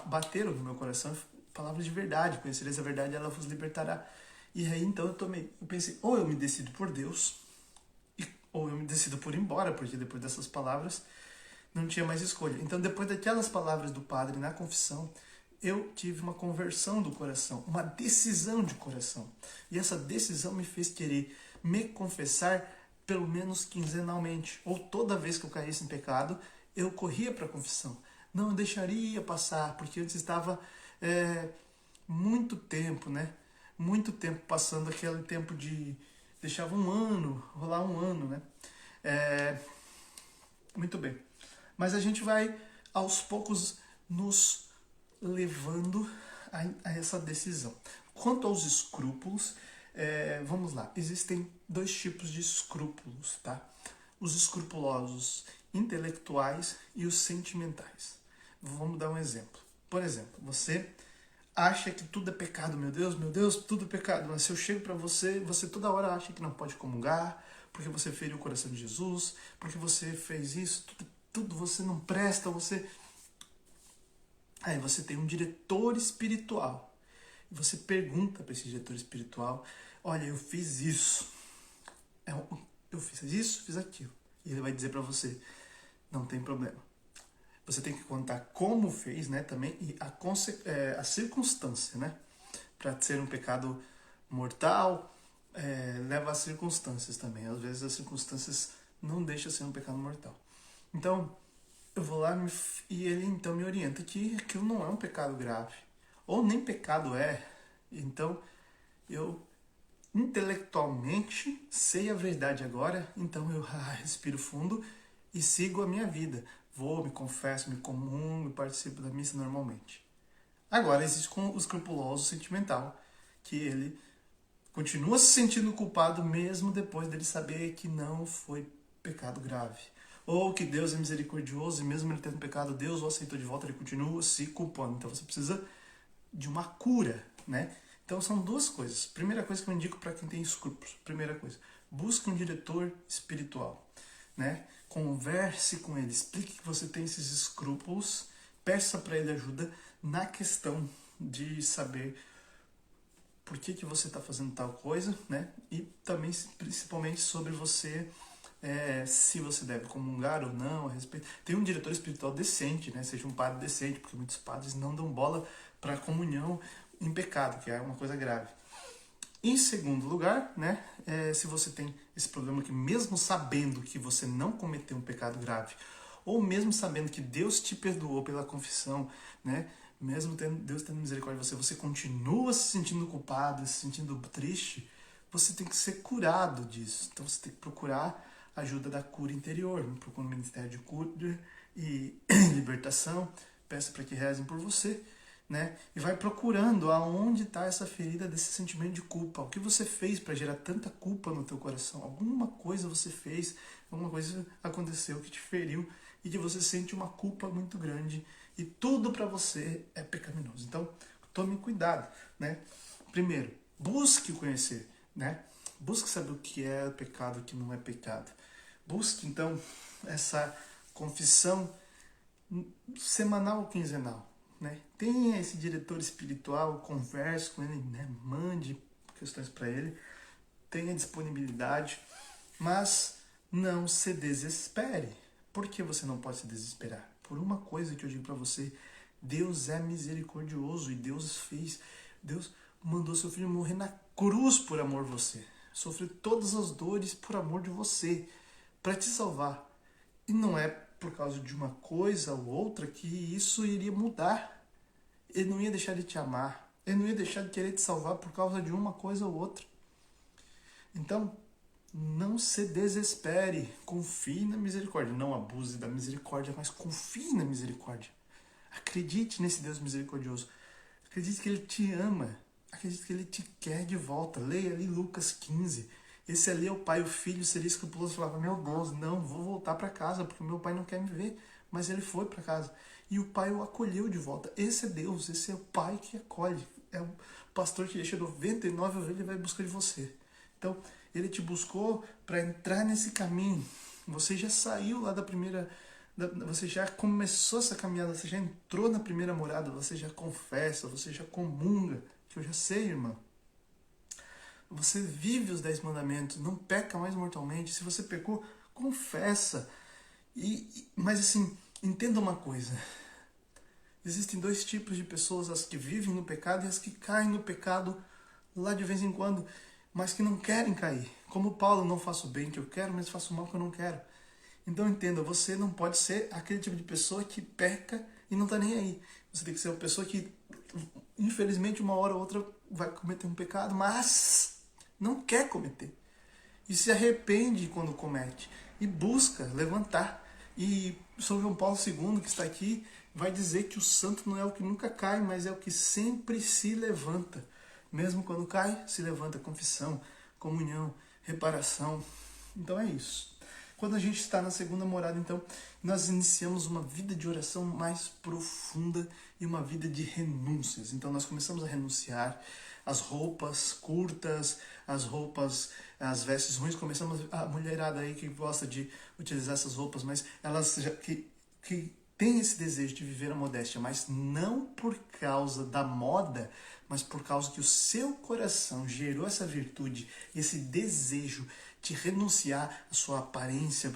bateram no meu coração, palavras de verdade. Conhecereis a verdade, ela vos libertará. E aí então eu pensei, ou eu me decido por Deus, ou eu me decido por ir embora, porque depois dessas palavras não tinha mais escolha. Então, depois daquelas palavras do padre na confissão, eu tive uma conversão do coração, uma decisão de coração. E essa decisão me fez querer me confessar pelo menos quinzenalmente, ou toda vez que eu caísse em pecado, eu corria para a confissão. Não eu deixaria passar, porque antes estava muito tempo, né? Muito tempo passando aquele tempo de... Deixava um ano, rolar um ano, né? Muito bem. Mas a gente vai, aos poucos, nos levando a essa decisão. Quanto aos escrúpulos, vamos lá. Existem dois tipos de escrúpulos, tá? Os escrupulosos intelectuais e os sentimentais. Vamos dar um exemplo. Por exemplo, você acha que tudo é pecado, meu Deus, tudo é pecado. Mas se eu chego para você, você toda hora acha que não pode comungar, porque você feriu o coração de Jesus, porque você fez isso, tudo você não presta, você... Aí você tem um diretor espiritual. Você pergunta para esse diretor espiritual, olha, eu fiz isso. Eu fiz isso, fiz aquilo. E ele vai dizer para você, não tem problema. Você tem que contar como fez, né, também, e a circunstância, né? Para ser um pecado mortal, leva a circunstâncias também. Às vezes as circunstâncias não deixam ser um pecado mortal. Então, eu vou lá e ele então me orienta que aquilo não é um pecado grave. Ou nem pecado é. Então, eu intelectualmente sei a verdade agora, então eu respiro fundo e sigo a minha vida. Vou, me confesso, me comungo, participo da missa normalmente. Agora existe o escrupuloso sentimental, que ele continua se sentindo culpado mesmo depois dele saber que não foi pecado grave. Ou que Deus é misericordioso e mesmo ele tendo pecado, Deus o aceitou de volta, ele continua se culpando. Então você precisa de uma cura, né? Então são duas coisas. Primeira coisa que eu indico para quem tem escrúpulos. Primeira coisa, busque um diretor espiritual, né? Converse com ele, explique que você tem esses escrúpulos, peça para ele ajuda na questão de saber por que você está fazendo tal coisa, né? E também, principalmente, sobre você, se você deve comungar ou não a respeito. Tem um diretor espiritual decente, né? Seja um padre decente, porque muitos padres não dão bola para a comunhão em pecado, que é uma coisa grave. Em segundo lugar, né? Se você tem esse problema que mesmo sabendo que você não cometeu um pecado grave, ou mesmo sabendo que Deus te perdoou pela confissão, né? Mesmo Deus tendo misericórdia de você, você continua se sentindo culpado, se sentindo triste, você tem que ser curado disso. Então você tem que procurar a ajuda da cura interior. Procura o Ministério de Cura e Libertação, peça para que rezem por você, né? E vai procurando aonde está essa ferida desse sentimento de culpa. O que você fez para gerar tanta culpa no teu coração? Alguma coisa você fez, alguma coisa aconteceu que te feriu e que você sente uma culpa muito grande e tudo para você é pecaminoso. Então, tome cuidado, né? Primeiro, busque conhecer, né? Busque saber o que é pecado e o que não é pecado. Busque, então, essa confissão semanal ou quinzenal, né? Tenha esse diretor espiritual, converse com ele, né? Mande questões para ele, tenha disponibilidade, mas não se desespere. Por que você não pode se desesperar? Por uma coisa que eu digo para você, Deus é misericordioso e Deus mandou seu filho morrer na cruz por amor de você. Sofreu todas as dores por amor de você, para te salvar. E não é por causa de uma coisa ou outra que isso iria mudar. Ele não ia deixar de te amar. Ele não ia deixar de querer te salvar por causa de uma coisa ou outra. Então, não se desespere. Confie na misericórdia. Não abuse da misericórdia, mas confie na misericórdia. Acredite nesse Deus misericordioso. Acredite que Ele te ama. Acredite que Ele te quer de volta. Leia ali Lucas 15. Esse ali é o pai, o filho seria escrupuloso e falava, meu Deus, não, vou voltar para casa, porque meu pai não quer me ver. Mas ele foi para casa. E o pai o acolheu de volta. Esse é Deus, esse é o pai que acolhe. É o pastor que deixa 99 ovelhas e vai buscar de você. Então, ele te buscou para entrar nesse caminho. Você já saiu lá da primeira... Você já começou essa caminhada, você já entrou na primeira morada, você já confessa, você já comunga, que eu já sei, irmão. Você vive os 10 mandamentos, não peca mais mortalmente. Se você pecou, confessa. Mas assim, entenda uma coisa. Existem dois tipos de pessoas, as que vivem no pecado e as que caem no pecado lá de vez em quando, mas que não querem cair. Como Paulo, não faço o bem que eu quero, mas faço o mal que eu não quero. Então entenda, você não pode ser aquele tipo de pessoa que peca e não está nem aí. Você tem que ser uma pessoa que, infelizmente, uma hora ou outra vai cometer um pecado, mas não quer cometer. E se arrepende quando comete. E busca levantar. E São João Paulo II, que está aqui, vai dizer que o santo não é o que nunca cai, mas é o que sempre se levanta. Mesmo quando cai, se levanta. Confissão, comunhão, reparação. Então é isso. Quando a gente está na segunda morada, então, nós iniciamos uma vida de oração mais profunda e uma vida de renúncias. Então nós começamos a renunciar as roupas curtas, as vestes ruins. Começamos, a mulherada aí que gosta de utilizar essas roupas, mas elas que tem esse desejo de viver a modéstia, mas não por causa da moda, mas por causa que o seu coração gerou essa virtude, esse desejo de renunciar à sua aparência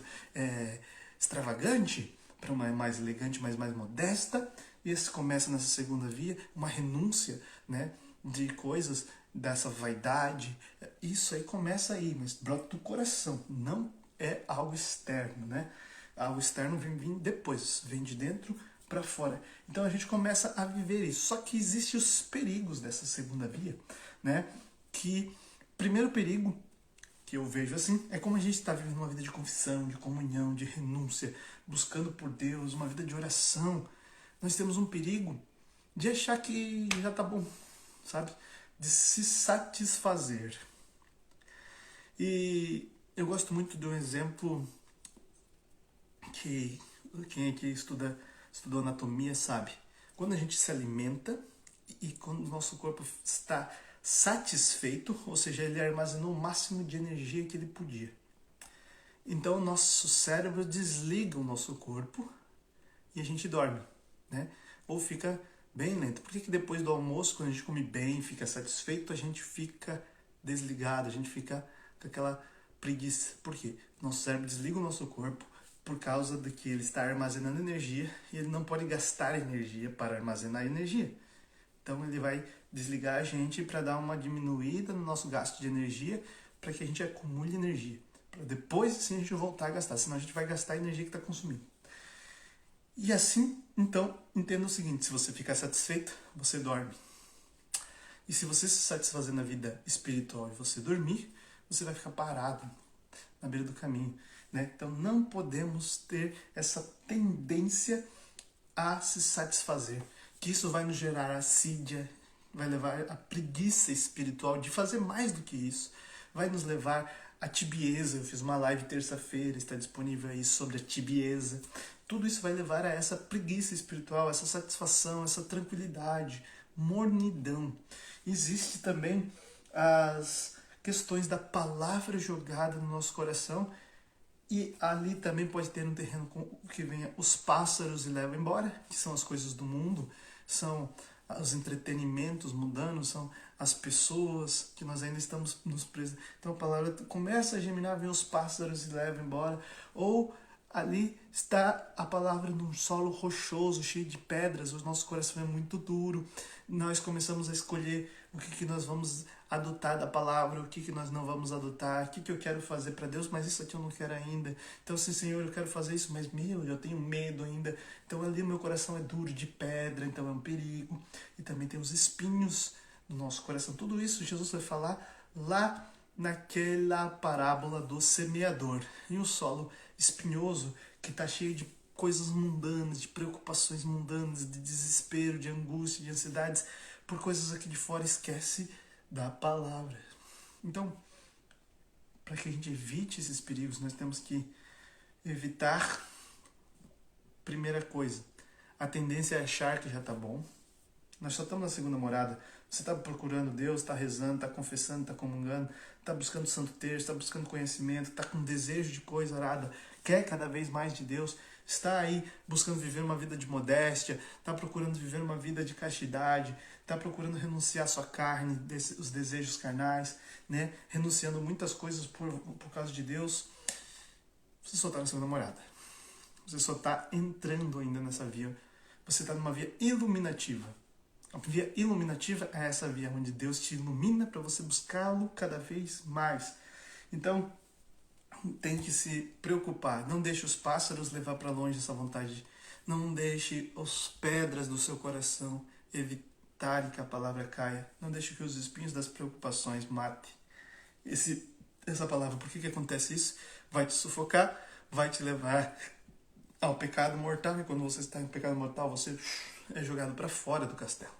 extravagante para uma mais elegante, mas mais modesta. Esse começa nessa segunda via, uma renúncia, né, de coisas, dessa vaidade. Isso aí começa aí, mas brota do coração, não é algo externo, né? O externo vem depois, vem de dentro para fora. Então a gente começa a viver isso. Só que existem os perigos dessa segunda via, né? Que primeiro perigo que eu vejo assim é como a gente está vivendo uma vida de confissão, de comunhão, de renúncia, buscando por Deus, uma vida de oração. Nós temos um perigo de achar que já tá bom, sabe? De se satisfazer. E eu gosto muito de um exemplo que quem aqui estudou anatomia sabe. Quando a gente se alimenta e quando o nosso corpo está satisfeito, ou seja, ele armazenou o máximo de energia que ele podia. Então o nosso cérebro desliga o nosso corpo e a gente dorme, né? Ou fica bem lento. Por que depois do almoço, quando a gente come bem, fica satisfeito, a gente fica desligado, a gente fica com aquela preguiça? Por quê? Nosso cérebro desliga o nosso corpo por causa de que ele está armazenando energia e ele não pode gastar energia para armazenar energia. Então ele vai desligar a gente para dar uma diminuída no nosso gasto de energia, para que a gente acumule energia. Para depois sim a gente voltar a gastar, senão a gente vai gastar a energia que está consumindo. E assim, então, entenda o seguinte: se você ficar satisfeito, você dorme. E se você se satisfazer na vida espiritual e você dormir, você vai ficar parado na beira do caminho, né? Então não podemos ter essa tendência a se satisfazer, que isso vai nos gerar assídia, vai levar a preguiça espiritual de fazer mais do que isso, vai nos levar à tibieza. Eu fiz uma live terça-feira, está disponível aí, sobre a tibieza. Tudo isso vai levar a essa preguiça espiritual, essa satisfação, essa tranquilidade, mornidão. Existe também as questões da palavra jogada no nosso coração, e ali também pode ter um terreno com que venha os pássaros e levam embora, que são as coisas do mundo, são os entretenimentos mundanos, são as pessoas que nós ainda estamos nos presos. Então a palavra começa a germinar, vem os pássaros e levam embora. Ou ali está a palavra num solo rochoso, cheio de pedras, o nosso coração é muito duro. Nós começamos a escolher o que nós vamos adotar da palavra, o que nós não vamos adotar, o que eu quero fazer para Deus, mas isso aqui eu não quero ainda. Então, assim, Senhor, eu quero fazer isso, mas eu tenho medo ainda. Então, ali o meu coração é duro, de pedra, então é um perigo. E também tem os espinhos do nosso coração. Tudo isso Jesus vai falar lá naquela parábola do semeador. E o solo espinhoso, que está cheio de coisas mundanas, de preocupações mundanas, de desespero, de angústia, de ansiedades, por coisas aqui de fora, esquece da palavra. Então, para que a gente evite esses perigos, nós temos que evitar, primeira coisa, a tendência é achar que já está bom. Nós só estamos na segunda morada. Você está procurando Deus, está rezando, está confessando, está comungando, está buscando o santo terço, está buscando conhecimento, está com desejo de coisa arada, quer cada vez mais de Deus, está aí buscando viver uma vida de modéstia, está procurando viver uma vida de castidade, está procurando renunciar à sua carne, os desejos carnais, né? Renunciando muitas coisas por causa de Deus. Você só está na segunda morada. Você só está entrando ainda nessa via. Você está numa via iluminativa. A via iluminativa é essa via onde Deus te ilumina para você buscá-lo cada vez mais. Então, tem que se preocupar. Não deixe os pássaros levar para longe essa vontade. Não deixe as pedras do seu coração evitarem que a palavra caia. Não deixe que os espinhos das preocupações matem essa palavra. Por que acontece isso? Vai te sufocar, vai te levar ao pecado mortal. E quando você está em pecado mortal, você é jogado para fora do castelo.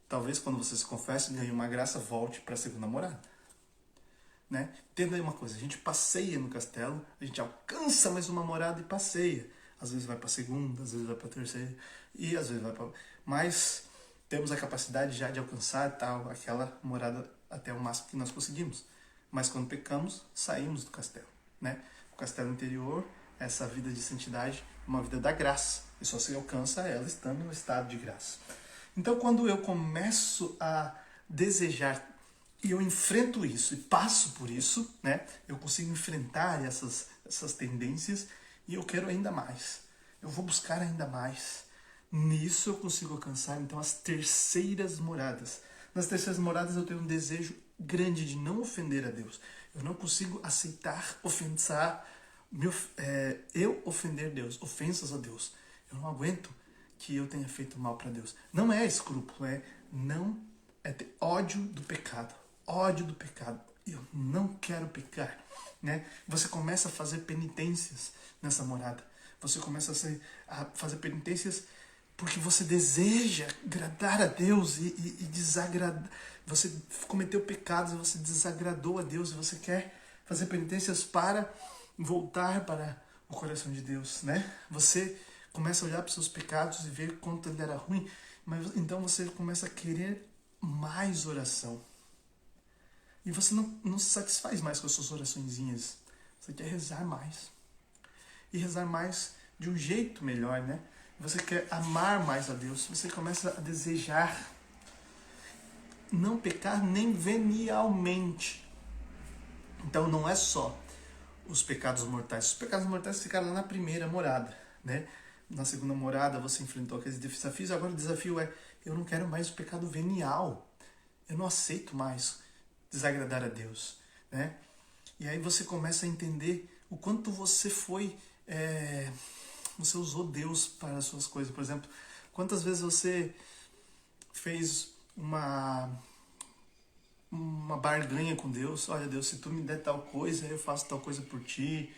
Talvez quando você se confesse, ganhe uma graça, volte para a segunda morada. Né? Entenda aí uma coisa, a gente passeia no castelo, a gente alcança mais uma morada e passeia. Às vezes vai para a segunda, às vezes vai para a terceira, e às vezes vai para... Mas temos a capacidade já de alcançar tal, aquela morada até o máximo que nós conseguimos. Mas quando pecamos, saímos do castelo. Né? O castelo interior, essa vida de santidade, uma vida da graça. E só se alcança ela estando no estado de graça. Então, quando eu começo a desejar e eu enfrento isso e passo por isso, né, eu consigo enfrentar essas tendências e eu quero ainda mais. Eu vou buscar ainda mais. Nisso eu consigo alcançar, então, as terceiras moradas. Nas terceiras moradas eu tenho um desejo grande de não ofender a Deus. Eu não consigo aceitar, ofensar eu ofender Deus, ofensas a Deus. Eu não aguento que eu tenha feito mal para Deus. Não é escrúpulo, é ter ódio do pecado. Ódio do pecado. Eu não quero pecar, né? Você começa a fazer penitências nessa morada. Você começa a fazer penitências porque você deseja agradar a Deus e desagradar. Você cometeu pecados e você desagradou a Deus e você quer fazer penitências para voltar para o coração de Deus, né? Você começa a olhar para os seus pecados e ver quanto ele era ruim, mas então você começa a querer mais oração. E você não se satisfaz mais com as suas oraçõezinhas. Você quer rezar mais. E rezar mais de um jeito melhor, né? Você quer amar mais a Deus. Você começa a desejar não pecar nem venialmente. Então não é só os pecados mortais. Os pecados mortais ficaram lá na primeira morada, né? Na segunda morada você enfrentou aqueles desafios. Agora o desafio é, eu não quero mais o pecado venial. Eu não aceito mais desagradar a Deus, né? E aí você começa a entender o quanto você você usou Deus para as suas coisas. Por exemplo, quantas vezes você fez uma barganha com Deus? Olha, Deus, se tu me der tal coisa, eu faço tal coisa por ti.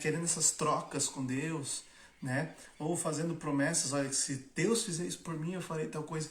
Querendo essas trocas com Deus, né? Ou fazendo promessas, olha, se Deus fizer isso por mim, eu farei tal coisa.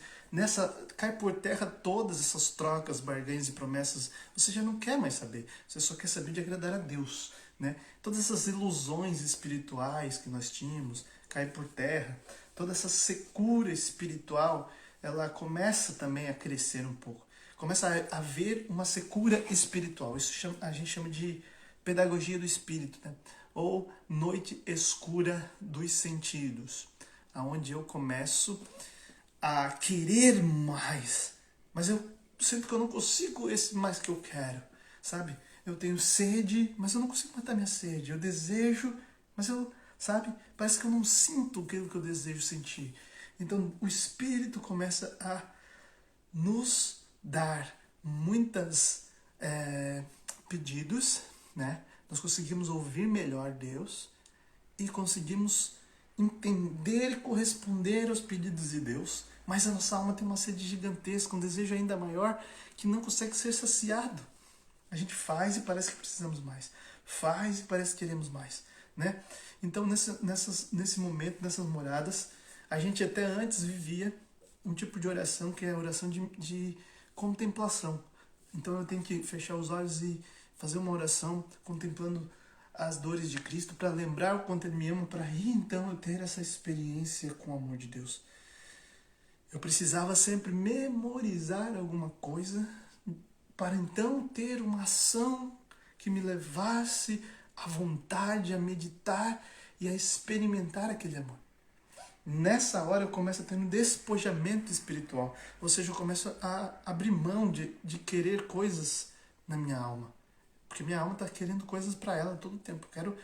Cai por terra todas essas trocas, barganhas e promessas. Você já não quer mais saber. Você só quer saber de agradar a Deus, né? Todas essas ilusões espirituais que nós tínhamos caem por terra. Toda essa secura espiritual, ela começa também a crescer um pouco. Começa a haver uma secura espiritual. Isso a gente chama de pedagogia do espírito, né? Ou noite escura dos sentidos, aonde eu começo a querer mais, mas eu sinto que eu não consigo esse mais que eu quero, sabe? Eu tenho sede, mas eu não consigo matar minha sede. Eu desejo, mas sabe? Parece que eu não sinto aquilo que eu desejo sentir. Então o Espírito começa a nos dar muitos pedidos, né? Nós conseguimos ouvir melhor Deus e conseguimos entender e corresponder aos pedidos de Deus, mas a nossa alma tem uma sede gigantesca, um desejo ainda maior que não consegue ser saciado. A gente faz e parece que precisamos mais. Faz e parece que queremos mais, né? Então, nesse momento, nessas moradas, a gente até antes vivia um tipo de oração que é a oração de contemplação. Então eu tenho que fechar os olhos e fazer uma oração contemplando as dores de Cristo para lembrar o quanto Ele me ama, para aí então eu ter essa experiência com o amor de Deus. Eu precisava sempre memorizar alguma coisa para então ter uma ação que me levasse à vontade, a meditar e a experimentar aquele amor. Nessa hora eu começo a ter um despojamento espiritual. Ou seja, eu começo a abrir mão de querer coisas na minha alma. Porque minha alma está querendo coisas para ela todo o tempo. Eu quero,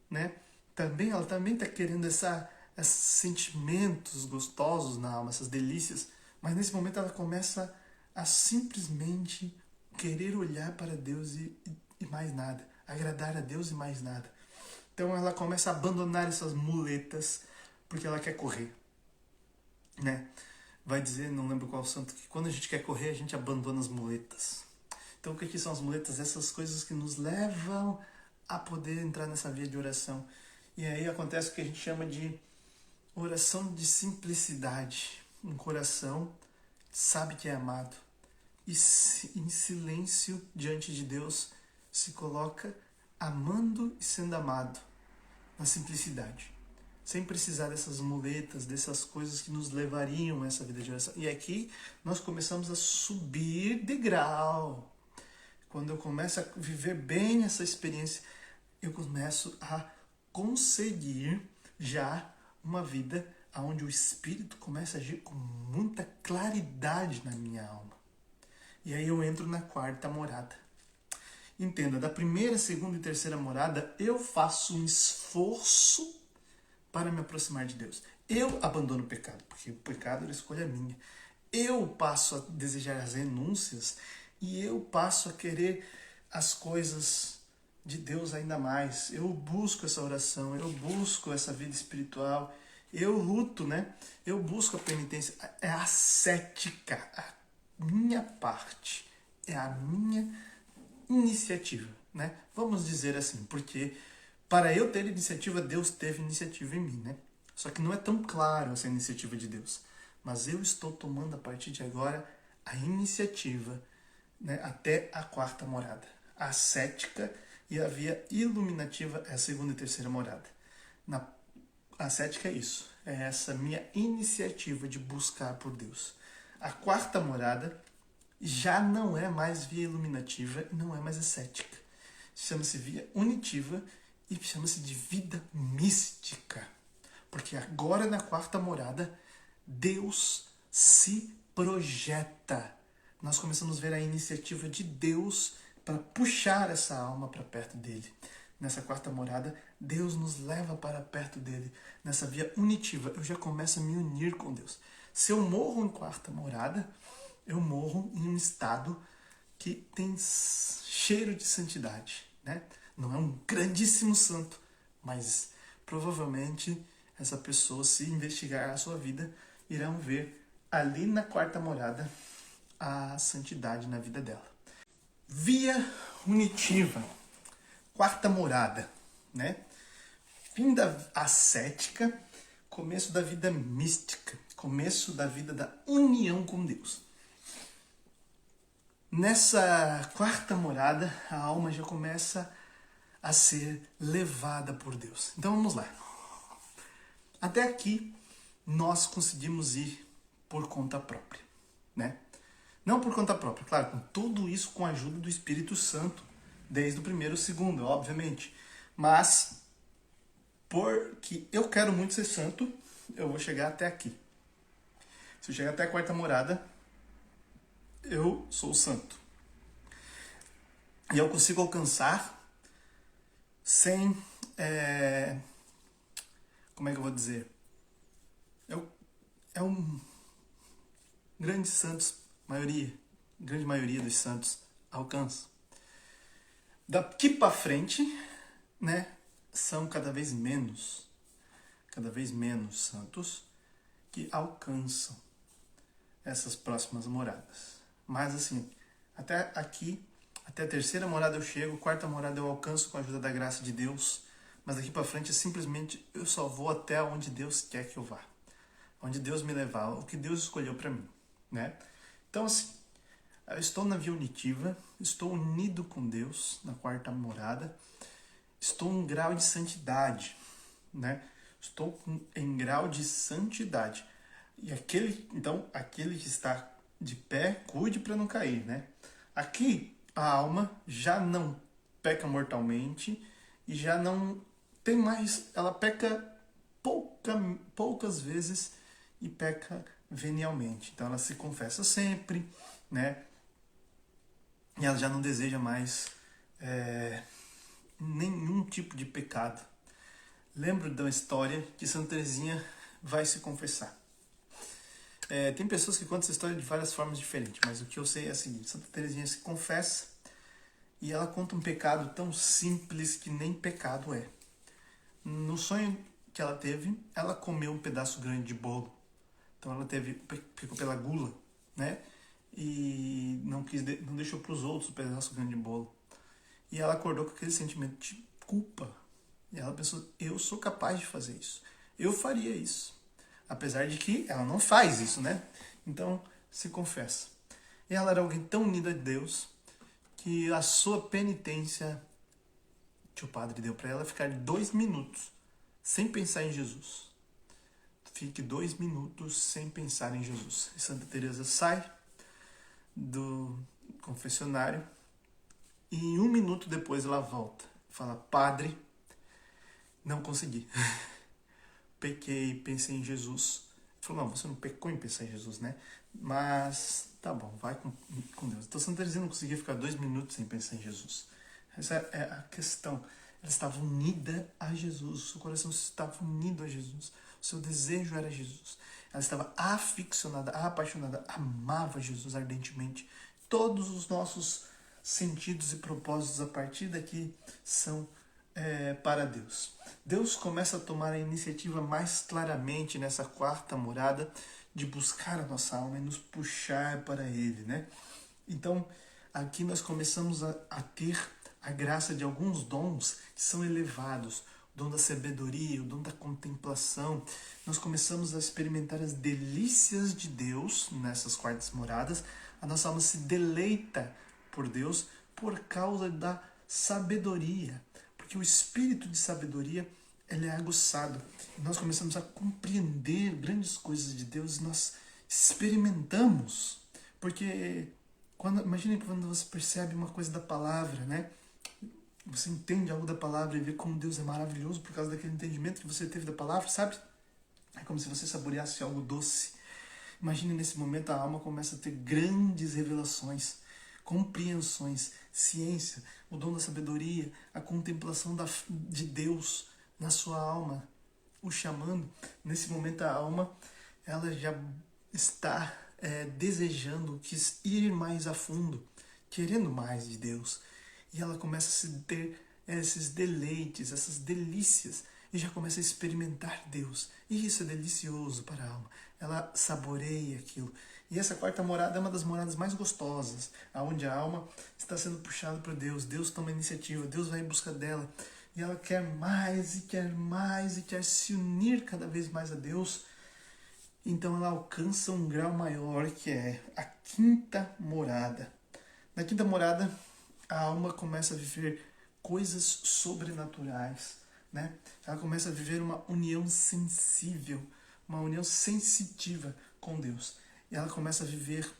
né? Ela também está querendo esses sentimentos gostosos na alma, essas delícias. Mas nesse momento ela começa a simplesmente querer olhar para Deus e mais nada. Agradar a Deus e mais nada. Então ela começa a abandonar essas muletas porque ela quer correr, né? Vai dizer, não lembro qual santo, que quando a gente quer correr, a gente abandona as muletas. Então o que são as muletas? Essas coisas que nos levam a poder entrar nessa via de oração. E aí acontece o que a gente chama de oração de simplicidade. Um coração sabe que é amado e em silêncio diante de Deus se coloca amando e sendo amado na simplicidade, sem precisar dessas muletas, dessas coisas que nos levariam a essa vida de oração. E aqui nós começamos a subir degrau. Quando eu começo a viver bem essa experiência, eu começo a conseguir já uma vida onde o Espírito começa a agir com muita claridade na minha alma. E aí eu entro na quarta morada. Entenda, da primeira, segunda e terceira morada, eu faço um esforço para me aproximar de Deus. Eu abandono o pecado, porque o pecado é escolha minha. Eu passo a desejar as renúncias e eu passo a querer as coisas de Deus ainda mais. Eu busco essa oração, eu busco essa vida espiritual, eu luto, né? Eu busco a penitência. É ascética, a minha parte, é a minha iniciativa, né? Vamos dizer assim, porque para eu ter iniciativa, Deus teve iniciativa em mim, né? Só que não é tão claro essa iniciativa de Deus. Mas eu estou tomando a partir de agora a iniciativa, né, até a quarta morada. A ascética e a via iluminativa é a segunda e terceira morada. A ascética é isso, é essa minha iniciativa de buscar por Deus. A quarta morada já não é mais via iluminativa e não é mais ascética. Chama-se via unitiva e chama-se de vida mística. Porque agora na quarta morada, Deus se projeta. Nós começamos a ver a iniciativa de Deus para puxar essa alma para perto dele. Nessa quarta morada, Deus nos leva para perto dele. Nessa via unitiva, eu já começo a me unir com Deus. Se eu morro em quarta morada, eu morro em um estado que tem cheiro de santidade, né? Não é um grandíssimo santo, mas provavelmente essa pessoa, se investigar a sua vida, irão ver ali na quarta morada a santidade na vida dela. Via unitiva, quarta morada, né? Fim da ascética, começo da vida mística, começo da vida da união com Deus. Nessa quarta morada, a alma já começa a ser levada por Deus. Então vamos lá. Até aqui, nós conseguimos ir por conta própria, né? Não por conta própria, claro, com tudo isso com a ajuda do Espírito Santo, desde o primeiro e o segundo, obviamente. Mas, porque eu quero muito ser santo, eu vou chegar até aqui. Se eu chegar até a quarta morada, eu sou santo. E eu consigo alcançar sem... como é que eu vou dizer? É um grande santos, grande maioria dos santos alcança. Daqui para frente, né, são cada vez menos santos que alcançam essas próximas moradas. Mas assim, até aqui, até a terceira morada eu chego, quarta morada eu alcanço com a ajuda da graça de Deus, mas daqui para frente simplesmente eu só vou até onde Deus quer que eu vá. Onde Deus me levar, o que Deus escolheu para mim, né? Então assim, eu estou na via unitiva, estou unido com Deus na quarta morada, estou em grau de santidade, né? Estou em grau de santidade. E aquele que está de pé, cuide para não cair, né? Aqui a alma já não peca mortalmente e já não tem mais, ela peca poucas vezes e peca venialmente. Então ela se confessa sempre, né? E ela já não deseja mais nenhum tipo de pecado. Lembro da história que Santa Teresinha vai se confessar. Tem pessoas que contam essa história de várias formas diferentes, mas o que eu sei é o seguinte: Santa Teresinha se confessa e ela conta um pecado tão simples que nem pecado é. No sonho que ela teve, ela comeu um pedaço grande de bolo. Então ela ficou pela gula, né? E não deixou para os outros o pedaço grande de bolo. E ela acordou com aquele sentimento de culpa. E ela pensou: eu sou capaz de fazer isso. Eu faria isso. Apesar de que ela não faz isso, né? Então, se confessa. E ela era alguém tão unida a Deus que a sua penitência que o padre deu para ela ficar 2 minutos sem pensar em Jesus. Fique 2 minutos sem pensar em Jesus. E Santa Teresa sai do confessionário e 1 minuto depois ela volta. Fala: padre, não consegui. Pequei, pensei em Jesus. Ele falou: não, você não pecou em pensar em Jesus, né? Mas tá bom, vai com Deus. Então Santa Teresinha não conseguia ficar 2 minutos sem pensar em Jesus. Essa é a questão. Ela estava unida a Jesus. O seu coração estava unido a Jesus. O seu desejo era Jesus. Ela estava aficionada, apaixonada, amava Jesus ardentemente. Todos os nossos sentidos e propósitos a partir daqui são para Deus. Deus começa a tomar a iniciativa mais claramente nessa quarta morada de buscar a nossa alma e nos puxar para Ele, né? Então, aqui nós começamos a ter a graça de alguns dons que são elevados. O dom da sabedoria, o dom da contemplação. Nós começamos a experimentar as delícias de Deus nessas quartas moradas. A nossa alma se deleita por Deus por causa da sabedoria. Porque o espírito de sabedoria, ele é aguçado. E nós começamos a compreender grandes coisas de Deus e nós experimentamos. Porque imagine quando você percebe uma coisa da palavra, né? Você entende algo da palavra e vê como Deus é maravilhoso por causa daquele entendimento que você teve da palavra, sabe? É como se você saboreasse algo doce. Imagine nesse momento a alma começa a ter grandes revelações, compreensões, ciência, o dom da sabedoria, a contemplação de Deus na sua alma, o chamando. Nesse momento a alma, ela já está desejando ir mais a fundo, querendo mais de Deus. E ela começa a ter esses deleites, essas delícias, e já começa a experimentar Deus. E isso é delicioso para a alma. Ela saboreia aquilo. E essa quarta morada é uma das moradas mais gostosas, onde a alma está sendo puxada para Deus. Deus toma a iniciativa, Deus vai em busca dela. E ela quer mais, e quer mais, e quer se unir cada vez mais a Deus. Então ela alcança um grau maior, que é a quinta morada. Na quinta morada, a alma começa a viver coisas sobrenaturais, né? Ela começa a viver uma união sensível, uma união sensitiva com Deus. E ela começa a viver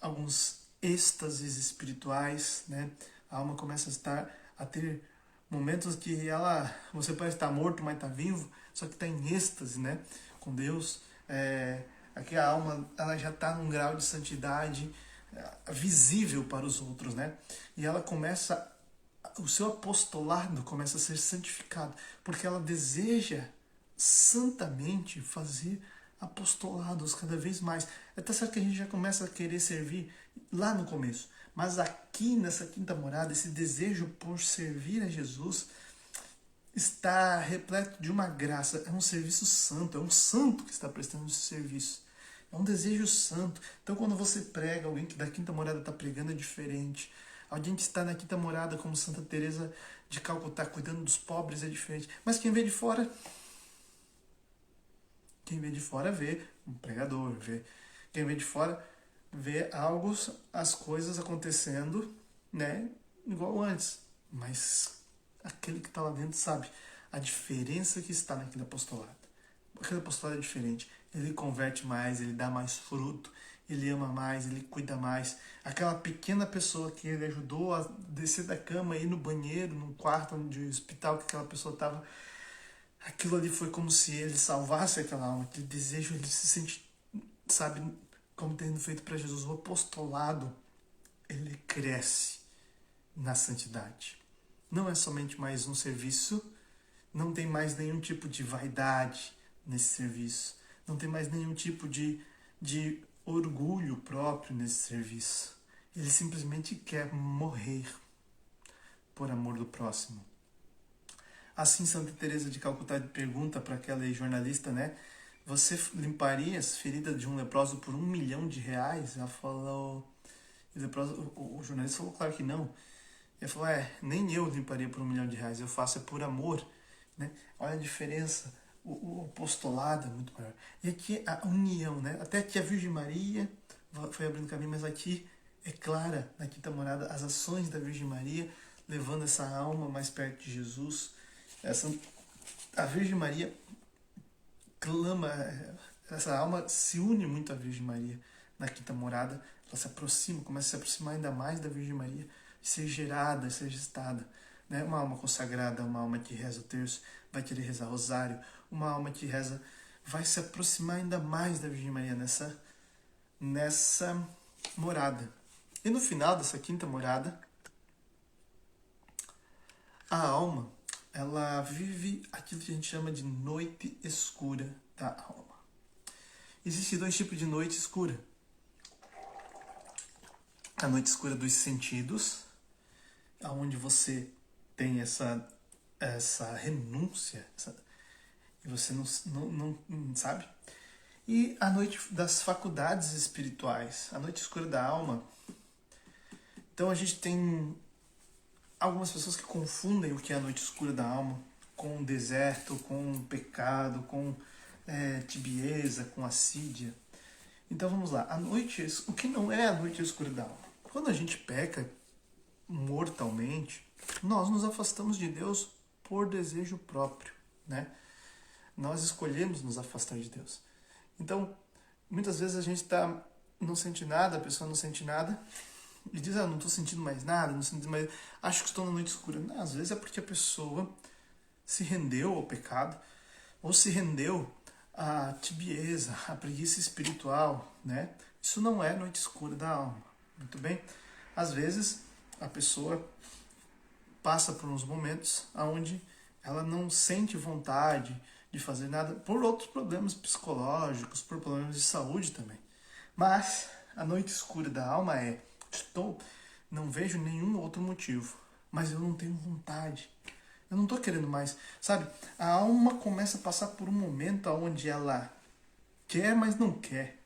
alguns êxtases espirituais, né? A alma começa a ter momentos que você pode estar morto, mas está vivo, só que está em êxtase, né? Com Deus. Aqui a alma ela já está num grau de santidade visível para os outros, né? E ela o seu apostolado começa a ser santificado, porque ela deseja santamente fazer apostolados cada vez mais. Tá certo que a gente já começa a querer servir lá no começo, mas aqui nessa quinta morada, esse desejo por servir a Jesus está repleto de uma graça. É um serviço santo, é um santo que está prestando esse serviço. É um desejo santo. Então quando você prega, alguém que da quinta morada está pregando é diferente. Alguém que está na quinta morada, como Santa Teresa de Calcutá, cuidando dos pobres, é diferente. Mas quem vê de fora vê um pregador, quem vê de fora vê as coisas acontecendo, né, igual antes. Mas aquele que está lá dentro sabe a diferença que está naquele apostolado. Aquele apostolado é diferente. Ele converte mais, ele dá mais fruto, ele ama mais, ele cuida mais. Aquela pequena pessoa que ele ajudou a descer da cama, ir no banheiro, num quarto de hospital que aquela pessoa estava, aquilo ali foi como se ele salvasse aquela alma, aquele desejo, ele se sente, sabe, como tendo feito para Jesus. O apostolado, ele cresce na santidade. Não é somente mais um serviço, não tem mais nenhum tipo de vaidade nesse serviço, não tem mais nenhum tipo de orgulho próprio nesse serviço. Ele simplesmente quer morrer por amor do próximo. Assim, Santa Teresa de Calcutá pergunta para aquela jornalista, né? Você limparia as feridas de um leproso por R$1 milhão? Ela falou... O jornalista falou, claro que não. Ele falou, nem eu limparia por R$1 milhão, eu faço por amor. Né? Olha a diferença, o apostolado é muito maior. E aqui a união, né? Até aqui a Virgem Maria foi abrindo caminho, mas aqui é clara, na quinta morada, as ações da Virgem Maria, levando essa alma mais perto de Jesus. A Virgem Maria clama, essa alma se une muito à Virgem Maria na quinta morada, ela se aproxima, começa a se aproximar ainda mais da Virgem Maria, ser gerada, ser gestada. Né? Uma alma consagrada, uma alma que reza o terço, vai querer rezar rosário, uma alma que reza vai se aproximar ainda mais da Virgem Maria nessa morada. E no final dessa quinta morada, a alma, ela vive aquilo que a gente chama de noite escura da alma. Existem 2 tipos de noite escura. a noite escura dos sentidos, aonde você tem essa renúncia, e você não sabe. E a noite das faculdades espirituais, a noite escura da alma. Então a gente tem algumas pessoas que confundem o que é a noite escura da alma com o deserto, com o pecado, com tibieza, com assídia. Então vamos lá, o que não é a noite escura da alma? Quando a gente peca mortalmente, nós nos afastamos de Deus por desejo próprio, né? Nós escolhemos nos afastar de Deus. Então, muitas vezes a gente não sente nada, a pessoa não sente nada, e diz, não estou sentindo mais nada, não sinto mais, acho que estou na noite escura. Não, às vezes é porque a pessoa se rendeu ao pecado, ou se rendeu à tibieza, à preguiça espiritual, né? Isso não é noite escura da alma, muito bem? Às vezes a pessoa passa por uns momentos onde ela não sente vontade de fazer nada, por outros problemas psicológicos, por problemas de saúde também. Mas a noite escura da alma não vejo nenhum outro motivo, mas eu não tenho vontade. Eu não estou querendo mais, sabe? A alma começa a passar por um momento onde ela quer, mas não quer.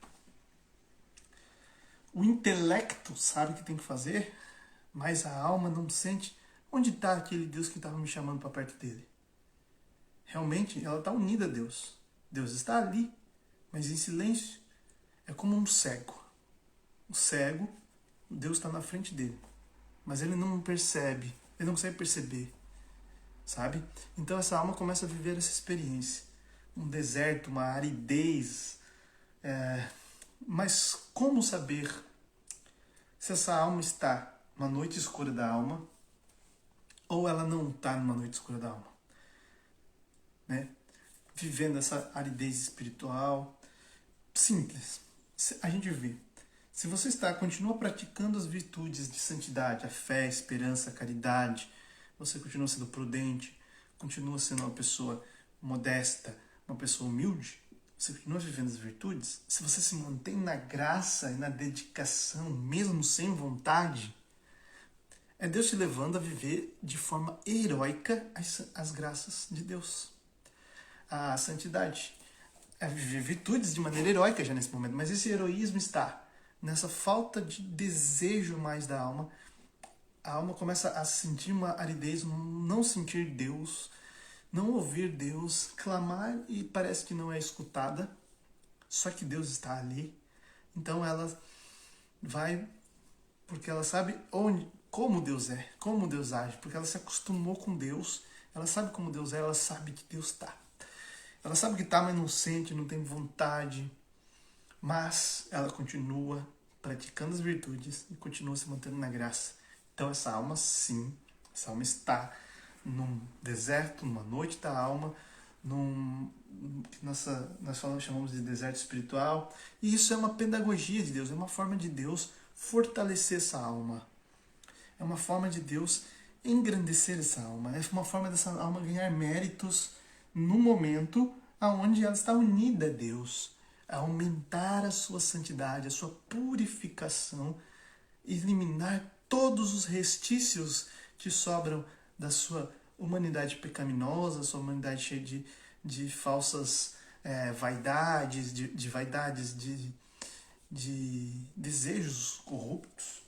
O intelecto sabe o que tem que fazer, mas a alma não sente. Onde está aquele Deus que estava me chamando para perto dele? Realmente, ela está unida a Deus. Deus está ali, mas em silêncio. É como um cego. O cego, Deus está na frente dele, mas ele não percebe, ele não consegue perceber, sabe? Então essa alma começa a viver essa experiência. Um deserto, uma aridez. Mas como saber se essa alma está numa noite escura da alma ou ela não está numa noite escura da alma? Né? Vivendo essa aridez espiritual. Simples. A gente vê. Se você continua praticando as virtudes de santidade, a fé, a esperança, a caridade, você continua sendo prudente, continua sendo uma pessoa modesta, uma pessoa humilde, você continua vivendo as virtudes, se você se mantém na graça e na dedicação, mesmo sem vontade, é Deus te levando a viver de forma heróica as graças de Deus. A santidade é viver virtudes de maneira heróica já nesse momento, mas esse heroísmo está nessa falta de desejo mais da alma. A alma começa a sentir uma aridez, não sentir Deus, não ouvir Deus, clamar e parece que não é escutada, só que Deus está ali. Então ela vai, porque ela sabe como Deus é, como Deus age, porque ela se acostumou com Deus, ela sabe como Deus é, ela sabe que Deus está. Ela sabe que está, mas não sente, não tem vontade, mas ela continua praticando as virtudes e continua se mantendo na graça. Então essa alma sim, essa alma está num deserto, numa noite da alma, que nós chamamos de deserto espiritual, e isso é uma pedagogia de Deus, é uma forma de Deus fortalecer essa alma, é uma forma de Deus engrandecer essa alma, é uma forma dessa alma ganhar méritos no momento onde ela está unida a Deus, a aumentar a sua santidade, a sua purificação, eliminar todos os restícios que sobram da sua humanidade pecaminosa, sua humanidade cheia de falsas vaidades, de desejos corruptos,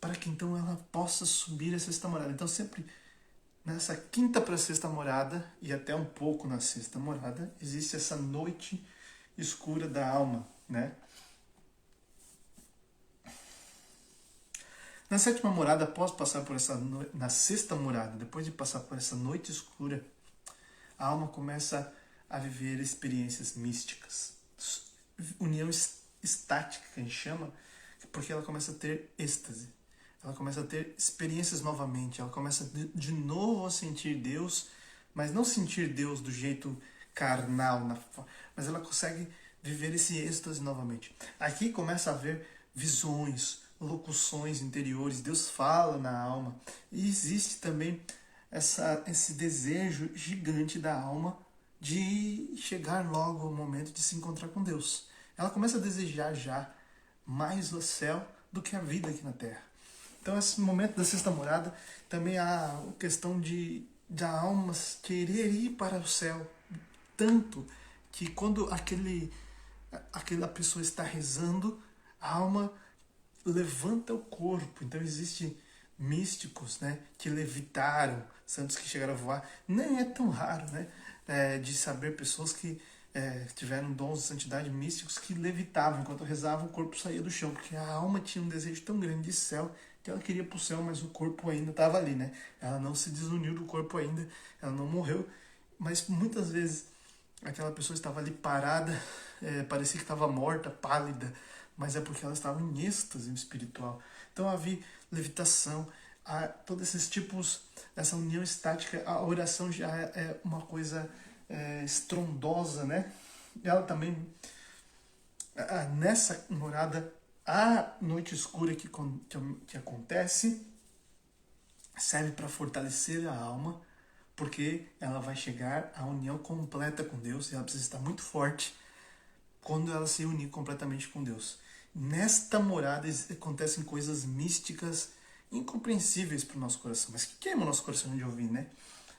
para que então ela possa subir a sexta morada. Então sempre nessa quinta para a sexta morada, e até um pouco na sexta morada, existe essa noite escura da alma, né? Na sétima morada, após passar por na sexta morada, depois de passar por essa noite escura, a alma começa a viver experiências místicas. União estática, que a gente chama, porque ela começa a ter êxtase. Ela começa a ter experiências novamente. Ela começa de novo a sentir Deus, mas não sentir Deus do jeito carnal, mas ela consegue viver esse êxtase novamente. Aqui começa a haver visões, locuções interiores, Deus fala na alma. E existe também esse desejo gigante da alma de chegar logo ao momento de se encontrar com Deus. Ela começa a desejar já mais o céu do que a vida aqui na Terra. Então, esse momento da sexta morada, também há a questão de a alma querer ir para o céu, tanto que quando aquela pessoa está rezando, a alma levanta o corpo. Então existem místicos, né, que levitaram, santos que chegaram a voar. Nem é tão raro, né, de saber pessoas que tiveram dons de santidade, místicos que levitavam. Enquanto rezavam, o corpo saía do chão, porque a alma tinha um desejo tão grande de céu que ela queria ir para o céu, mas o corpo ainda estava ali, né? Ela não se desuniu do corpo ainda, ela não morreu, mas muitas vezes aquela pessoa estava ali parada, parecia que estava morta, pálida, mas é porque ela estava em êxtase espiritual. Então havia levitação, todos esses tipos, essa união estática, a oração já é uma coisa estrondosa, né? Ela também, nessa morada, a noite escura que acontece, serve para fortalecer a alma, porque ela vai chegar à união completa com Deus e ela precisa estar muito forte quando ela se unir completamente com Deus. Nesta morada acontecem coisas místicas incompreensíveis para o nosso coração, mas que queima o nosso coração de ouvir, né?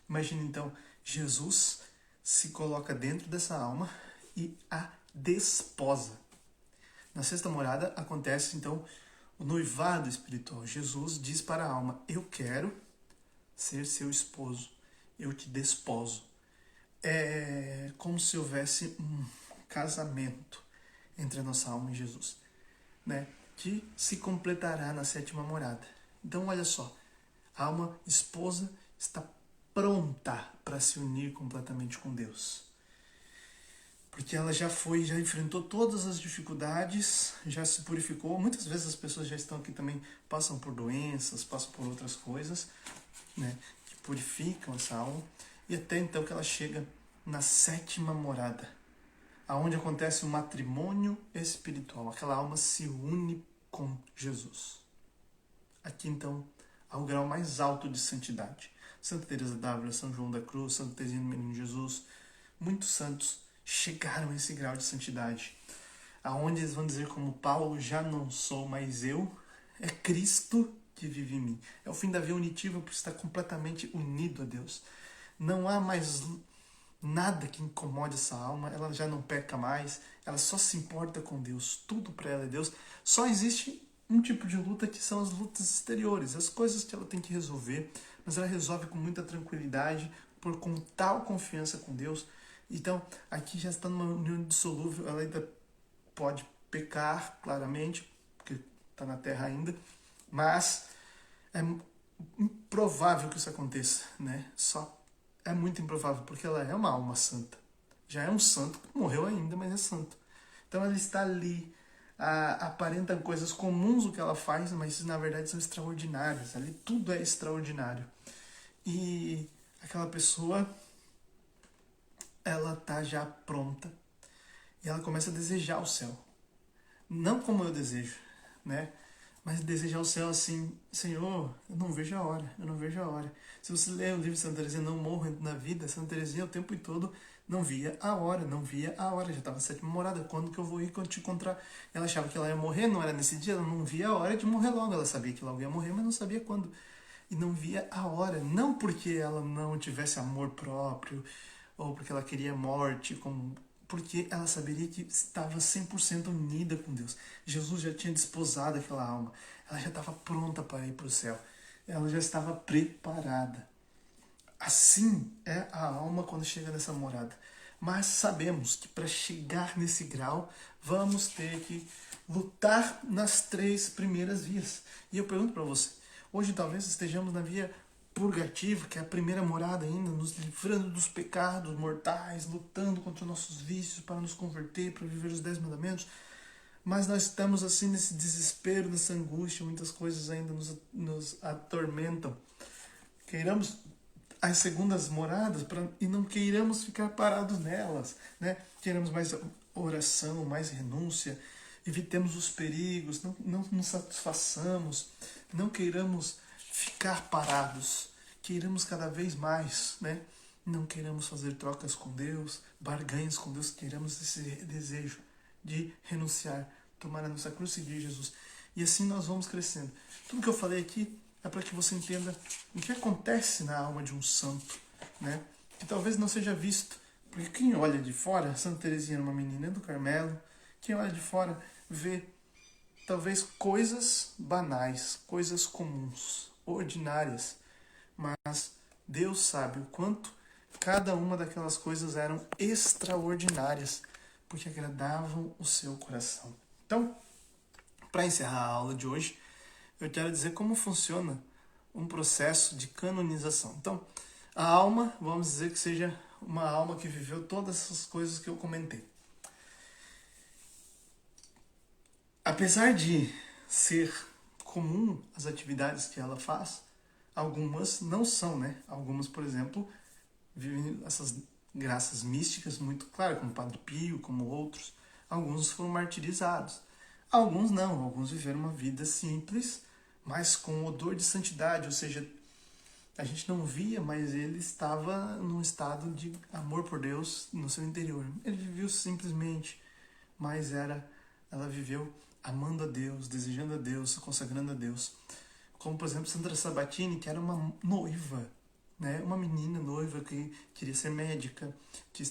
Imagina então, Jesus se coloca dentro dessa alma e a desposa. Na sexta morada acontece então o noivado espiritual. Jesus diz para a alma: eu quero ser seu esposo, eu te desposo. É como se houvesse um casamento entre a nossa alma e Jesus, né? Que se completará na sétima morada. Então olha só, a alma esposa está pronta para se unir completamente com Deus. Porque ela já enfrentou todas as dificuldades, já se purificou. Muitas vezes as pessoas já estão aqui também, passam por doenças, passam por outras coisas, né, que purificam essa alma. E até então que ela chega na sétima morada, aonde acontece o matrimônio espiritual. Aquela alma se une com Jesus. Aqui então há o grau mais alto de santidade. Santa Teresa d'Ávila, São João da Cruz, Santa Teresinha do Menino Jesus, muitos santos chegaram a esse grau de santidade, aonde eles vão dizer como Paulo: já não sou mais eu, é Cristo que vive em mim. É o fim da via unitiva, por estar completamente unido a Deus. Não há mais nada que incomode essa alma, ela já não peca mais, ela só se importa com Deus, tudo para ela é Deus. Só existe um tipo de luta, que são as lutas exteriores, as coisas que ela tem que resolver, mas ela resolve com muita tranquilidade, com tal confiança com Deus. Então, aqui já está numa união dissolúvel, ela ainda pode pecar, claramente, porque está na terra ainda, mas é improvável que isso aconteça, né? Só é muito improvável, porque ela é uma alma santa. Já é um santo, morreu ainda, mas é santo. Então ela está ali, aparenta coisas comuns o que ela faz, mas na verdade são extraordinárias. Ali tudo é extraordinário. E aquela pessoa, ela está já pronta e ela começa a desejar o céu. Não como eu desejo, né? Mas desejar o céu assim: Senhor, eu não vejo a hora, eu não vejo a hora. Se você ler o livro de Santa Teresinha, Não Morro na Vida, Santa Teresinha o tempo todo não via a hora, já estava na sétima morada, quando que eu vou ir te encontrar? Ela achava que ela ia morrer, não era nesse dia, ela não via a hora de morrer logo, ela sabia que logo ia morrer, mas não sabia quando. E não via a hora, não porque ela não tivesse amor próprio, ou porque ela queria morte, porque ela saberia que estava 100% unida com Deus. Jesus já tinha desposado aquela alma. Ela já estava pronta para ir para o céu. Ela já estava preparada. Assim é a alma quando chega nessa morada. Mas sabemos que para chegar nesse grau, vamos ter que lutar nas 3 primeiras vias. E eu pergunto para você, hoje talvez estejamos na via purgativa, que é a primeira morada ainda, nos livrando dos pecados mortais, lutando contra os nossos vícios para nos converter, para viver os 10 mandamentos. Mas nós estamos assim nesse desespero, nessa angústia, muitas coisas ainda nos atormentam. Queiramos as segundas moradas e não queiramos ficar parados nelas, né? Queiramos mais oração, mais renúncia, evitemos os perigos, não nos satisfaçamos, não queiramos ficar parados, queiramos cada vez mais, né? Não queiramos fazer trocas com Deus, barganhas com Deus, queiramos esse desejo de renunciar, tomar a nossa cruz e seguir Jesus. E assim nós vamos crescendo. Tudo que eu falei aqui é para que você entenda o que acontece na alma de um santo, né? Que talvez não seja visto. Porque quem olha de fora, Santa Teresinha era uma menina do Carmelo, quem olha de fora vê talvez coisas banais, coisas comuns, ordinárias, mas Deus sabe o quanto cada uma daquelas coisas eram extraordinárias, porque agradavam o seu coração. Então, para encerrar a aula de hoje, eu quero dizer como funciona um processo de canonização. Então, a alma, vamos dizer que seja uma alma que viveu todas essas coisas que eu comentei. Apesar de ser comum as atividades que ela faz, algumas não são, né? Algumas, por exemplo, vivem essas graças místicas muito claras, como Padre Pio, como outros. Alguns foram martirizados. Alguns não, alguns viveram uma vida simples, mas com odor de santidade, ou seja, a gente não via, mas ele estava num estado de amor por Deus no seu interior. Ele viveu simplesmente, mas ela viveu amando a Deus, desejando a Deus, se consagrando a Deus. Como, por exemplo, Sandra Sabatini, que era uma noiva, né? Uma menina noiva que queria ser médica, que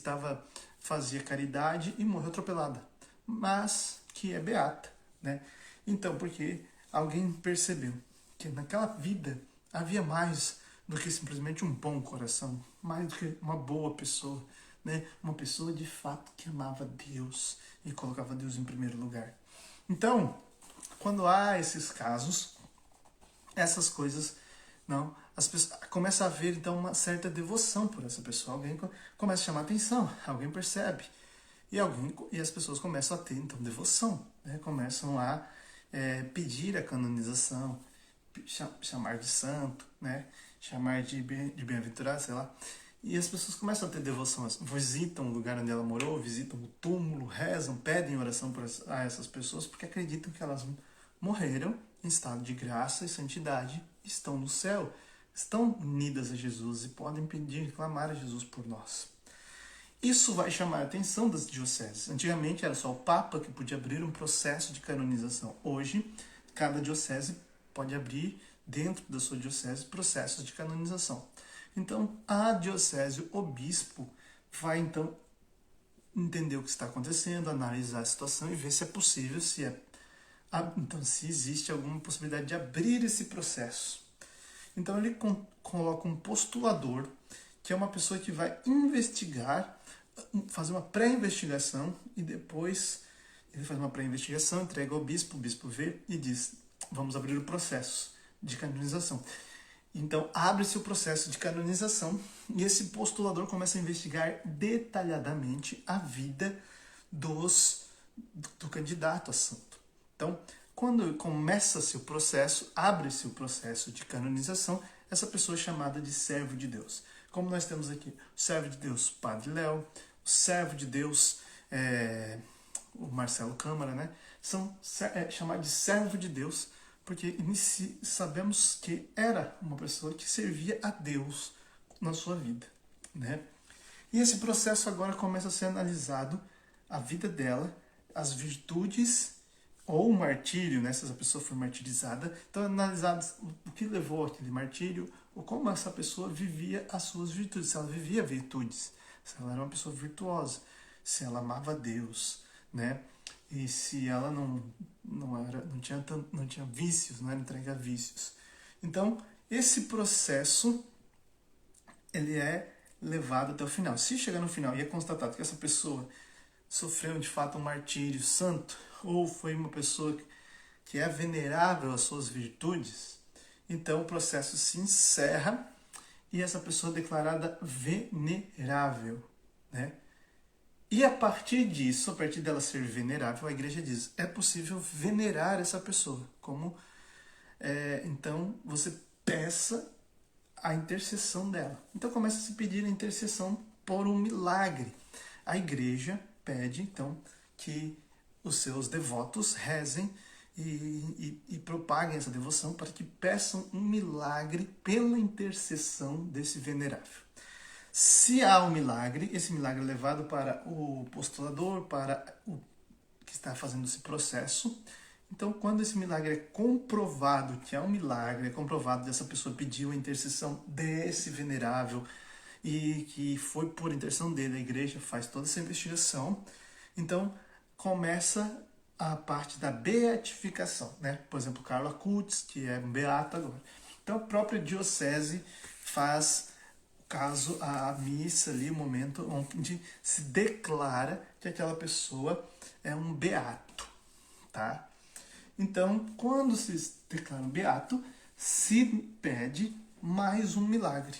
fazia caridade e morreu atropelada, mas que é beata, né? Então, porque alguém percebeu que naquela vida havia mais do que simplesmente um bom coração, mais do que uma boa pessoa, né? Uma pessoa de fato que amava Deus e colocava Deus em primeiro lugar. Então, quando há esses casos, essas coisas, não, as pessoas começam a ver então uma certa devoção por essa pessoa. Alguém começa a chamar atenção, alguém percebe e as pessoas começam a ter então devoção, né? Começam a pedir a canonização, chamar de santo, né? Chamar de bem-aventurado, sei lá. E as pessoas começam a ter devoção, visitam o lugar onde ela morou, visitam o túmulo, rezam, pedem oração a essas pessoas, porque acreditam que elas morreram em estado de graça e santidade, estão no céu, estão unidas a Jesus e podem pedir, clamar a Jesus por nós. Isso vai chamar a atenção das dioceses. Antigamente era só o Papa que podia abrir um processo de canonização. Hoje, cada diocese pode abrir, dentro da sua diocese, processos de canonização. Então, a diocese, o bispo, vai então entender o que está acontecendo, analisar a situação e ver se é possível, então, se existe alguma possibilidade de abrir esse processo. Então, ele coloca um postulador, que é uma pessoa que vai investigar, fazer uma pré-investigação e depois ele faz uma pré-investigação, entrega ao bispo, o bispo vê e diz: vamos abrir o processo de canonização. Então, abre-se o processo de canonização e esse postulador começa a investigar detalhadamente a vida do candidato a santo. Então, quando começa-se o processo, abre-se o processo de canonização, essa pessoa é chamada de servo de Deus. Como nós temos aqui o servo de Deus, Padre Léo, o servo de Deus, o Marcelo Câmara, né? São chamados de servo de Deus, porque sabemos que era uma pessoa que servia a Deus na sua vida, né? E esse processo agora começa a ser analisado, a vida dela, as virtudes ou o martírio, né? Se essa pessoa foi martirizada, então analisado o que levou aquele martírio, ou como essa pessoa vivia as suas virtudes, se ela vivia virtudes, se ela era uma pessoa virtuosa, se ela amava a Deus, né? E se ela não tinha vícios, não era entregue a vícios. Então, esse processo, ele é levado até o final. Se chegar no final e é constatado que essa pessoa sofreu de fato um martírio santo, ou foi uma pessoa que é venerável às suas virtudes, então o processo se encerra e essa pessoa é declarada venerável, né? E a partir disso, a partir dela ser venerável, a igreja diz, é possível venerar essa pessoa. Então, você peça a intercessão dela. Então, começa a se pedir a intercessão por um milagre. A igreja pede, então, que os seus devotos rezem e propaguem essa devoção para que peçam um milagre pela intercessão desse venerável. Se há um milagre, esse milagre é levado para o postulador, para o que está fazendo esse processo, Então, quando esse milagre é comprovado, que é um milagre, é comprovado dessa pessoa pediu a intercessão desse venerável e que foi por intercessão dele, a igreja faz toda essa investigação, então começa a parte da beatificação, né? Por exemplo, Carla Kutz, que é um beato agora. Então, a própria diocese faz caso a missa ali, o momento onde se declara que aquela pessoa é um beato, tá? Então, quando se declara um beato, se pede mais um milagre.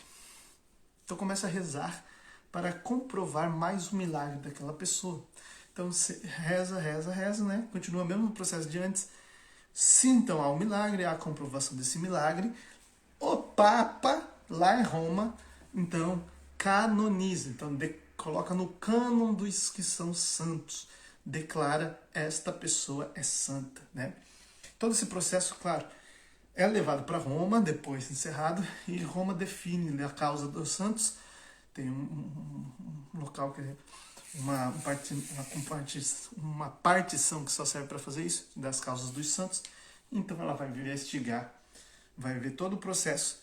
Então começa a rezar para comprovar mais um milagre daquela pessoa. Então você reza, né? Continua o mesmo processo de antes. Se então há um milagre, há a comprovação desse milagre, o Papa, lá em Roma, então canoniza, então coloca no cânon dos que são santos, declara esta pessoa é santa, né? Todo esse processo, claro, é levado para Roma, depois encerrado, e Roma define a causa dos santos. Tem um local que é uma partição que só serve para fazer isso, das causas dos santos. Então ela vai investigar, vai ver todo o processo.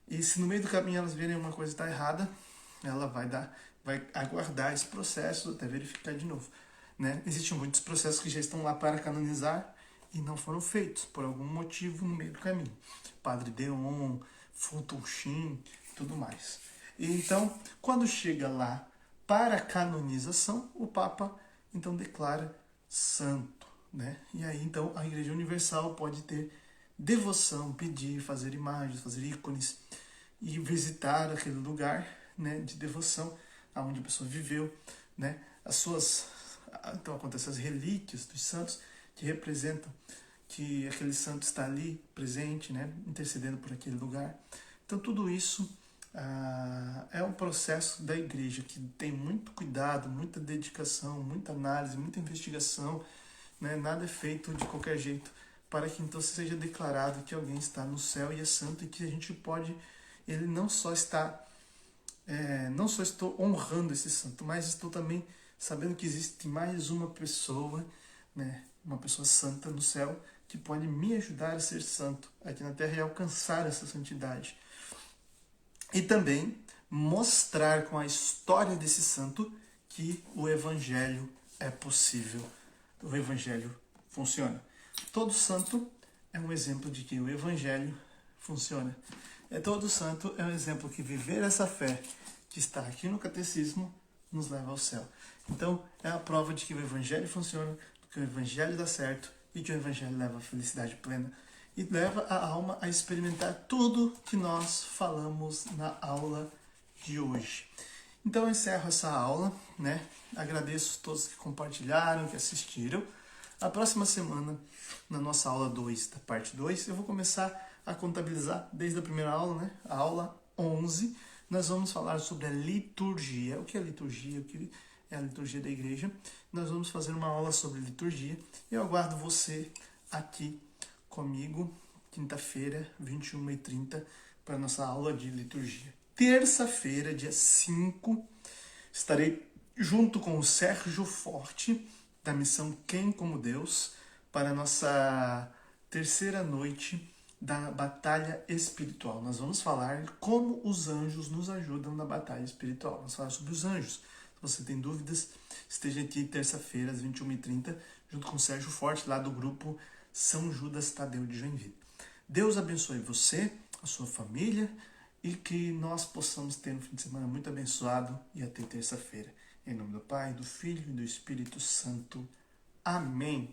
E se no meio do caminho elas verem uma coisa está errada, ela vai aguardar esse processo até verificar de novo, né? Existem muitos processos que já estão lá para canonizar e não foram feitos por algum motivo no meio do caminho. Padre Deon, Fulton Sheen, tudo mais. E então, quando chega lá para a canonização, o Papa então declara santo, né? E aí então a Igreja Universal pode ter devoção, pedir, fazer imagens, fazer ícones e visitar aquele lugar, né, de devoção aonde a pessoa viveu, né? Então acontecem as relíquias dos santos que representam que aquele santo está ali presente, né, intercedendo por aquele lugar. Então tudo isso é um processo da igreja que tem muito cuidado, muita dedicação, muita análise, muita investigação, né? Nada é feito de qualquer jeito para que então seja declarado que alguém está no céu e é santo e que a gente pode, ele não só estou honrando esse santo, mas estou também sabendo que existe mais uma pessoa, né, uma pessoa santa no céu que pode me ajudar a ser santo aqui na terra e alcançar essa santidade. E também mostrar com a história desse santo que o evangelho é possível. O evangelho funciona. Todo santo é um exemplo de que o evangelho funciona. Todo santo é um exemplo que viver essa fé que está aqui no catecismo nos leva ao céu. Então, é a prova de que o evangelho funciona, que o evangelho dá certo e que o evangelho leva à felicidade plena e leva a alma a experimentar tudo que nós falamos na aula de hoje. Então eu encerro essa aula, né? Agradeço a todos que compartilharam, que assistiram. A próxima semana, na nossa aula 2, da parte 2, eu vou começar a contabilizar desde a primeira aula, né? A aula 11. Nós vamos falar sobre a liturgia. O que é liturgia? O que é a liturgia da igreja? Nós vamos fazer uma aula sobre liturgia. Eu aguardo você aqui comigo, quinta-feira, 21h30, para a nossa aula de liturgia. Terça-feira, dia 5, estarei junto com o Sérgio Forte, da missão Quem como Deus, para a nossa terceira noite da batalha espiritual. Nós vamos falar como os anjos nos ajudam na batalha espiritual. Vamos falar sobre os anjos. Se você tem dúvidas, esteja aqui terça-feira, às 21h30, junto com o Sérgio Forte, lá do grupo São Judas Tadeu de Joinville. Deus abençoe você, a sua família, e que nós possamos ter um fim de semana muito abençoado e até terça-feira. Em nome do Pai, do Filho e do Espírito Santo. Amém.